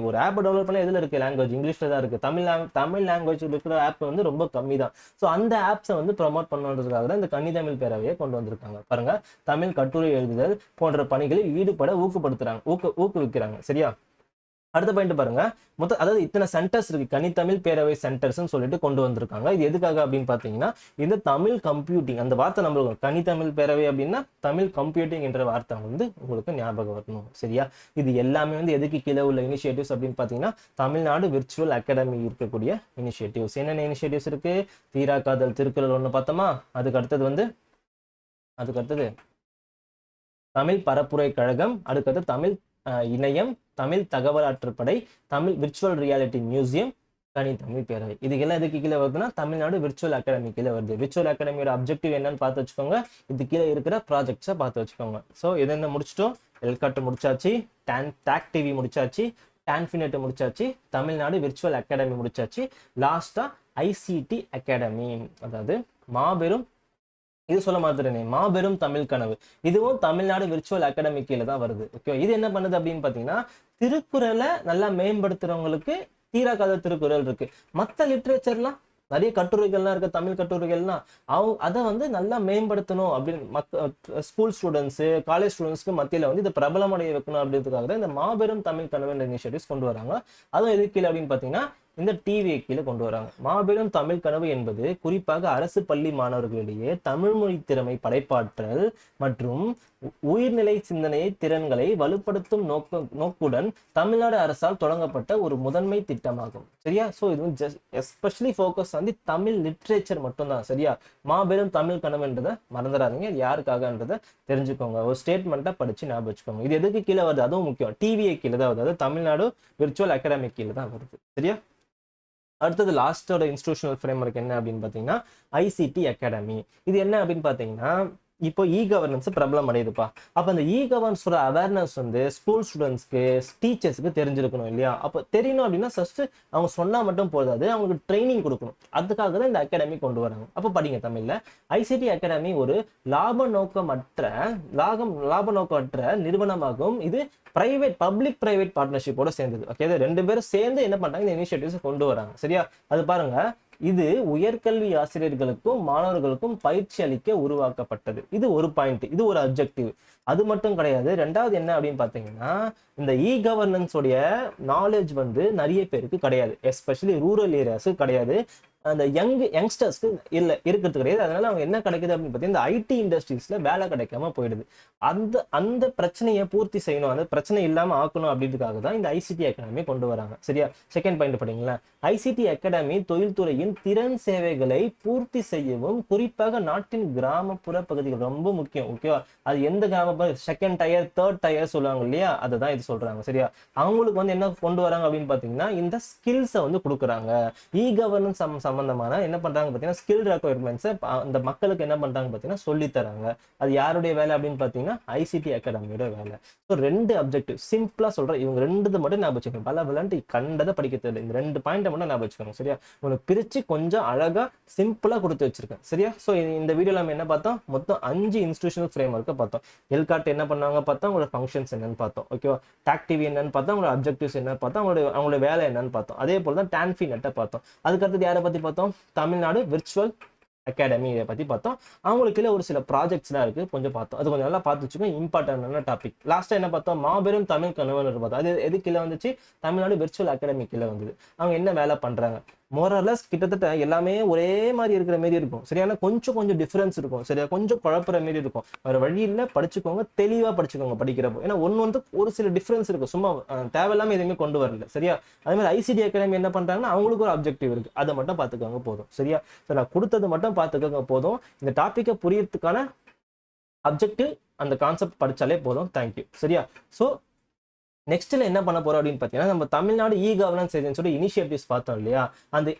டெவலப் பண்ண எதுல இருக்கு? லாங்குவேஜ் இங்கிலீஷ்ல தான் இருக்கு. தமிழ் லாங்குவேஜ் இருக்கிற ஆப் வந்து ரொம்ப கம்மி தான். ஸோ அந்த ஆப்ஸை வந்து ப்ரமோட் பண்ணுறதுக்காக தான் இந்த கனி தமிழ் பேரவையை கொண்டு வந்திருக்காங்க. பாருங்க, தமிழ் கட்டுரை எழுதுதல் போன்ற பணிகளில் ஈடுபட ஊக்குவிக்கிறாங்க. சரியா? அடுத்த பாயிண்ட் பாருங்க, அதாவது இத்தனை சென்டர்ஸ் இருக்கு, கனித்தமிழ் பேரவை சென்டர்ஸ்னு சொல்லிட்டு கொண்டு வந்திருக்காங்க. இது எதுக்காக அப்படின்னு பாத்தீங்கன்னா, இந்த தமிழ் கம்ப்யூட்டிங், அந்த வார்த்தை நம்மளுக்கு கனித்தமிழ் பேரவை அப்படின்னா தமிழ் கம்ப்யூட்டிங் என்ற வார்த்தை வந்து உங்களுக்கு ஞாபகம் வரணும். சரியா? இது எல்லாமே வந்து எதுக்கு கீழே உள்ள இனிஷியேட்டிவ்ஸ் அப்படின்னு பாத்தீங்கன்னா, தமிழ்நாடு விர்ச்சுவல் அகாடமி இருக்கக்கூடிய இனிஷியேட்டிவ்ஸ். என்னென்ன இனிஷியேட்டிவ்ஸ் இருக்கு? தீரா காதல் திருக்குறள் ஒண்ணு பார்த்தோமா, அதுக்கு அடுத்தது தமிழ் பரப்புரை கழகம், அடுத்தது தமிழ் இணையம், தமிழ் தகவல் ஆற்றற்படை, Tamil virtual reality museum, Kanithamizh பேரவை. இதுக்கெல்லாம் எதுக்கு கீழே வருதுன்னா தமிழ்நாடு விர்ச்சுவல் அகாடமி கீழே வருது. விர்ச்சுவல் அகாடமியோட அப்ஜெக்டிவ் என்னன்னு பார்த்து வச்சுக்கோங்க. இது கீழே இருக்கிற ப்ராஜெக்ட்ஸை பார்த்து வச்சுக்கோங்க. ஸோ இது என்ன முடிச்சிட்டோம்? எல்காட் முடிச்சாச்சு, டாக் டிவி முடிச்சாச்சு, டான்ஃபினெட் முடிச்சாச்சு, தமிழ்நாடு விர்ச்சுவல் அகாடமி முடிச்சாச்சு. லாஸ்டா ஐசிடி அகாடமி, அதாவது மாபெரும், இது சொல்ல மாதிரி மாபெரும் தமிழ் கனவு, இதுவும் தமிழ்நாடு விர்ச்சுவல் அகாடமி கீழே தான் வருது. ஓகே, இது என்ன பண்ணுது அப்படின்னு பாத்தீங்கன்னா, திருக்குறளை நல்லா மேம்படுத்துறவங்களுக்கு தீரா காதல் திருக்குறள் இருக்கு. மற்ற லிட்ரேச்சர்லாம் நிறைய கட்டுரைகள்லாம் இருக்கு, தமிழ் கட்டுரைகள்லாம், அதை வந்து நல்லா மேம்படுத்தணும் அப்படின்னு ஸ்கூல் ஸ்டூடெண்ட்ஸு, காலேஜ் ஸ்டூடெண்ட்ஸ்க்கு மத்தியில் வந்து இதை பிரபலமடைய வைக்கணும் அப்படின்றதுக்காக தான் இந்த மாபெரும் தமிழ் கனவு இனிஷியேட்டிவ்ஸ் கொண்டு வராங்க. அதுவும் எது கீழே அப்படின்னு பார்த்தீங்கன்னா, இந்த டிவியை கீழே கொண்டு வராங்க. மாபெரும் தமிழ் கனவு என்பது குறிப்பாக அரசு பள்ளி மாணவர்களிடையே தமிழ் மொழி திறமை, படைப்பாற்றல் மற்றும் உயிர்நிலை சிந்தனையை திறன்களை வலுப்படுத்தும் நோக்குடன் தமிழ்நாடு அரசால் தொடங்கப்பட்ட ஒரு முதன்மை திட்டமாகும். சரியா? ஸோ இது ஜஸ்ட் எஸ்பெஷலி ஃபோக்கஸ் வந்து தமிழ் லிட்ரேச்சர் மட்டும்தான். சரியா? மாபெரும் தமிழ் கனவுன்றதை மறந்துடாதீங்க. யாருக்காகன்றதை தெரிஞ்சுக்கோங்க. ஒரு ஸ்டேட்மெண்ட்டை படிச்சு ஞாபகம் வச்சுக்கோங்க. இது எதுக்கு கீழே வருது? அதுவும் முக்கியம், டிவியை கீழே தான் வருது. அதாவது தமிழ்நாடு விர்ச்சுவல் அகாடமி கீழே தான் வருது. சரியா? அடுத்தது லாஸ்டோட இன்ஸ்டிடியூஷனல் ஃப்ரேம்வொர்க் என்ன அப்படின்னு பார்த்தீங்கன்னா, ஐசிடி அகாடமி. இது என்ன அப்படின்னு பார்த்தீங்கன்னா, இப்போ இ கவர்னன்ஸ் பிரபலம் அடையுதுப்பா. அப்போ அந்த இ கவர்னன்ஸோட அவேர்னஸ் வந்து ஸ்கூல் ஸ்டூடெண்ட்ஸ்க்கு, டீச்சர்ஸ்க்கு தெரிஞ்சிருக்கணும் இல்லையா? அப்போ தெரியணும் அப்படின்னா ஃபர்ஸ்ட் அவங்க சொன்னா மட்டும் போதாது, அவங்களுக்கு ட்ரைனிங் கொடுக்கணும். அதுக்காக தான் இந்த அகாடமி கொண்டு வராங்க. அப்போ படிங்க தமிழ்ல. ஐசிடி அகாடமி ஒரு லாப நோக்கமற்ற நிறுவனமாகும். இது பப்ளிக் பிரைவேட் பார்ட்னர்ஷிப்போட சேர்ந்தது. ஓகே, ரெண்டு பேரும் சேர்ந்து என்ன பண்றாங்க, இந்த இனிஷியேட்டிவ்ஸ் கொண்டு வராங்க. சரியா? அது பாருங்க, இது உயர்கல்வி ஆசிரியர்களுக்கும் மாணவர்களுக்கும் பயிற்சி அளிக்க உருவாக்கப்பட்டது. இது ஒரு பாயிண்ட், இது ஒரு அப்ஜெக்டிவ். அது மட்டும் கிடையாது. ரெண்டாவது என்ன அப்படின்னு பாத்தீங்கன்னா, இந்த இ கவர்னன்ஸ் உடைய நாலேஜ் வந்து நிறைய பேருக்கு கிடையாது, எஸ்பெஷலி ரூரல் ஏரியாஸுக்கு கிடையாது, அந்த யங்ஸ்டர்ஸ்க்கு இருக்கிறது கிடையாது. அதனால அவங்க என்ன கிடைக்குது அப்படின்னு பார்த்தீங்கன்னா, இந்த ஐடி இண்டஸ்ட்ரீஸ்ல வேலை கிடைக்காம போயிடுது. அந்த பிரச்சனையை பூர்த்தி செய்யணும், அந்த பிரச்சனை இல்லாம ஆக்கணும் அப்படின்றதுக்காக தான் இந்த ஐசிடி அகாடமி கொண்டு வராங்க. சரியா? செகண்ட் பாயிண்ட் படிங்களா. ஐசிடி அகாடமி தொழில்துறையின் திறன் சேவைகளை பூர்த்தி செய்யவும், குறிப்பாக நாட்டின் கிராமப்புற பகுதிகள் ரொம்ப முக்கியம். ஓகேவா? அது எந்த கிராமப்புற, செகண்ட் டயர், தேர்ட் டயர் சொல்லுவாங்க இல்லையா, அதை தான் இது சொல்றாங்க. சரியா? அவங்களுக்கு வந்து என்ன கொண்டு வராங்க அப்படின்னு பாத்தீங்கன்னா, இந்த ஸ்கில்ஸை வந்து கொடுக்குறாங்க. இ கவர்னன்ஸ் சம்பந்தமான என்ன பண்றாங்க பாத்தீங்கன்னா, ஸ்கில் ரெக்வயர்மெண்ட்ஸ் அந்த மக்களுக்கு என்ன பண்றாங்க பாத்தீங்கன்னா சொல்லி தராங்க. அது யாருடைய வேலை அப்படின்னு பாத்தீங்கன்னா, ஐசிடி அகாடமியோட வேலை. ஸோ ரெண்டு அப்ஜெக்டிவ் சிம்பிளா சொல்றேன், இவங்க ரெண்டு மட்டும் ஞாபகம் வச்சுக்கோங்க. பல விளையாண்டு கண்டதை படிக்க தெரியல, இந்த ரெண்டு பாயிண்ட் மட்டும் ஞாபகம் வச்சுக்கோங்க. சரியா? உங்களுக்கு பிரிச்சு கொஞ்சம் அழகா சிம்பிளா கொடுத்து வச்சிருக்கேன். சரியா? ஸோ இந்த வீடியோல நம்ம என்ன பார்த்தோம், மொத்தம் 5 இன்ஸ்டிடியூஷனல் ஃப்ரேம் ஒர்க்கை பார்த்தோம். எல்காட் என்ன பண்ணாங்க பார்த்தோம், உங்களோட ஃபங்க்ஷன்ஸ் என்னன்னு பார்த்தோம். ஓகேவா? டாக் டிவி என்னன்னு பார்த்தோம், உங்களோட அப்ஜெக்டிவ்ஸ் என்னன்னு பார்த்தோம், அவங்களோட வேலை என்னன்னு பார்த்தோம். அதே போல தான் டான்ஃபினெட்டை பார்த்தோம். அதுக்கடுத்து யாரை பத்தி பார்த்தோம், தமிழ்நாடு விர்ச்சுவல் அகாடமி இதை பத்தி பார்த்தோம். அவங்களுக்கு ஒரு சில ப்ராஜெக்ட்ஸ்லாம் இருக்கு, கொஞ்சம் பார்த்தோம். அது கொஞ்சம் நல்லா பார்த்து வச்சுக்கோங்க, இம்பார்ட்டன்டான டாபிக். லாஸ்டா என்ன பார்த்தோம், மாபெரும் தமிழ் கனவு பார்த்தோம். அது எது கீழே வந்துச்சு, தமிழ்நாடு விர்ச்சுவல் அகாடமி கீழே வந்தது. அவங்க என்ன வேலை பண்றாங்க, மோரலஸ் கிட்டத்தட்ட எல்லாமே ஒரே மாதிரி இருக்கிற மாரி இருக்கும். சரியான கொஞ்சம் டிஃபரன்ஸ் இருக்கும். சரியா? கொஞ்சம் குழப்புற மாரி இருக்கும். வேற வழியில் படிச்சுக்கோங்க, தெளிவா படிச்சுக்கோங்க படிக்கிறப்போ. ஏன்னா ஒன்று ஒரு சில டிஃபரன்ஸ் இருக்கும், சும்மா தேவையில்லாம எதுவுமே கொண்டு வரல. சரியா? அதே மாதிரி ஐசிடி அகாடமி என்ன பண்றாங்கன்னா, அவங்களுக்கு ஒரு அப்ஜெக்டிவ் இருக்கு, அதை மட்டும் பார்த்துக்கோங்க போதும். சரியா? சரி, நான் கொடுத்தது மட்டும் பார்த்துக்கோங்க போதும். இந்த டாப்பிக்கை புரியறதுக்கான அப்ஜெக்டிவ், அந்த கான்செப்ட் படிச்சாலே போதும். தேங்க்யூ. சரியா? ஸோ நெக்ஸ்ட்ல என்ன பண்ண போறோம் அப்படின்னு பார்த்தீங்கன்னா, நம்ம தமிழ்நாடு இ கவர்னன்ஸ் ஏஜென்சியோட இனிஷியேட்டிவ்ஸ் பார்த்தோம் இல்லையா,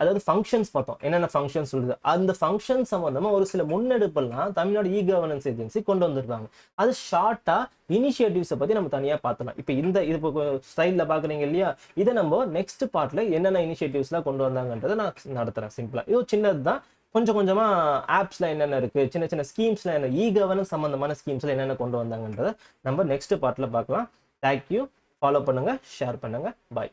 அதாவது ஃபங்க்ஷன்ஸ் பார்த்தோம். என்னென்ன ஃபங்க்ஷன்ஸ் சொல்லுது, அந்த ஃபங்க்ஷன் சம்பந்தமா ஒரு சில முன்னெடுப்பெல்லாம் தமிழ்நாடு இ கவர்னன்ஸ் ஏஜென்சி கொண்டு வந்திருக்காங்க. அது ஷார்ட்டா இனிஷியேட்டிவ்ஸை பத்தி நம்ம தனியா பார்த்தலாம். இப்போ இது ஸ்டைல்ல பாக்குறீங்க இல்லையா, இதை நம்ம நெக்ஸ்ட் பார்ட்ல என்னென்ன இனிஷியேட்டிவ்ஸ்லாம் கொண்டு வந்தாங்கன்றதை நான் நடத்துறேன். சிம்பிளா இது சின்னது தான். கொஞ்சமா ஆப்ஸ்ல என்னென்ன இருக்கு, சின்ன ஸ்கீம்ஸ்ல என்ன, இ கவர்னன்ஸ் சம்பந்தமான ஸ்கீம்ஸ்ல என்னென்ன கொண்டு வந்தாங்கன்றதை நம்ம நெக்ஸ்ட் பார்ட்ல பார்க்கலாம். தேங்க்யூ. ஃபாலோ பண்ணுங்க, ஷேர் பண்ணுங்க. பாய்.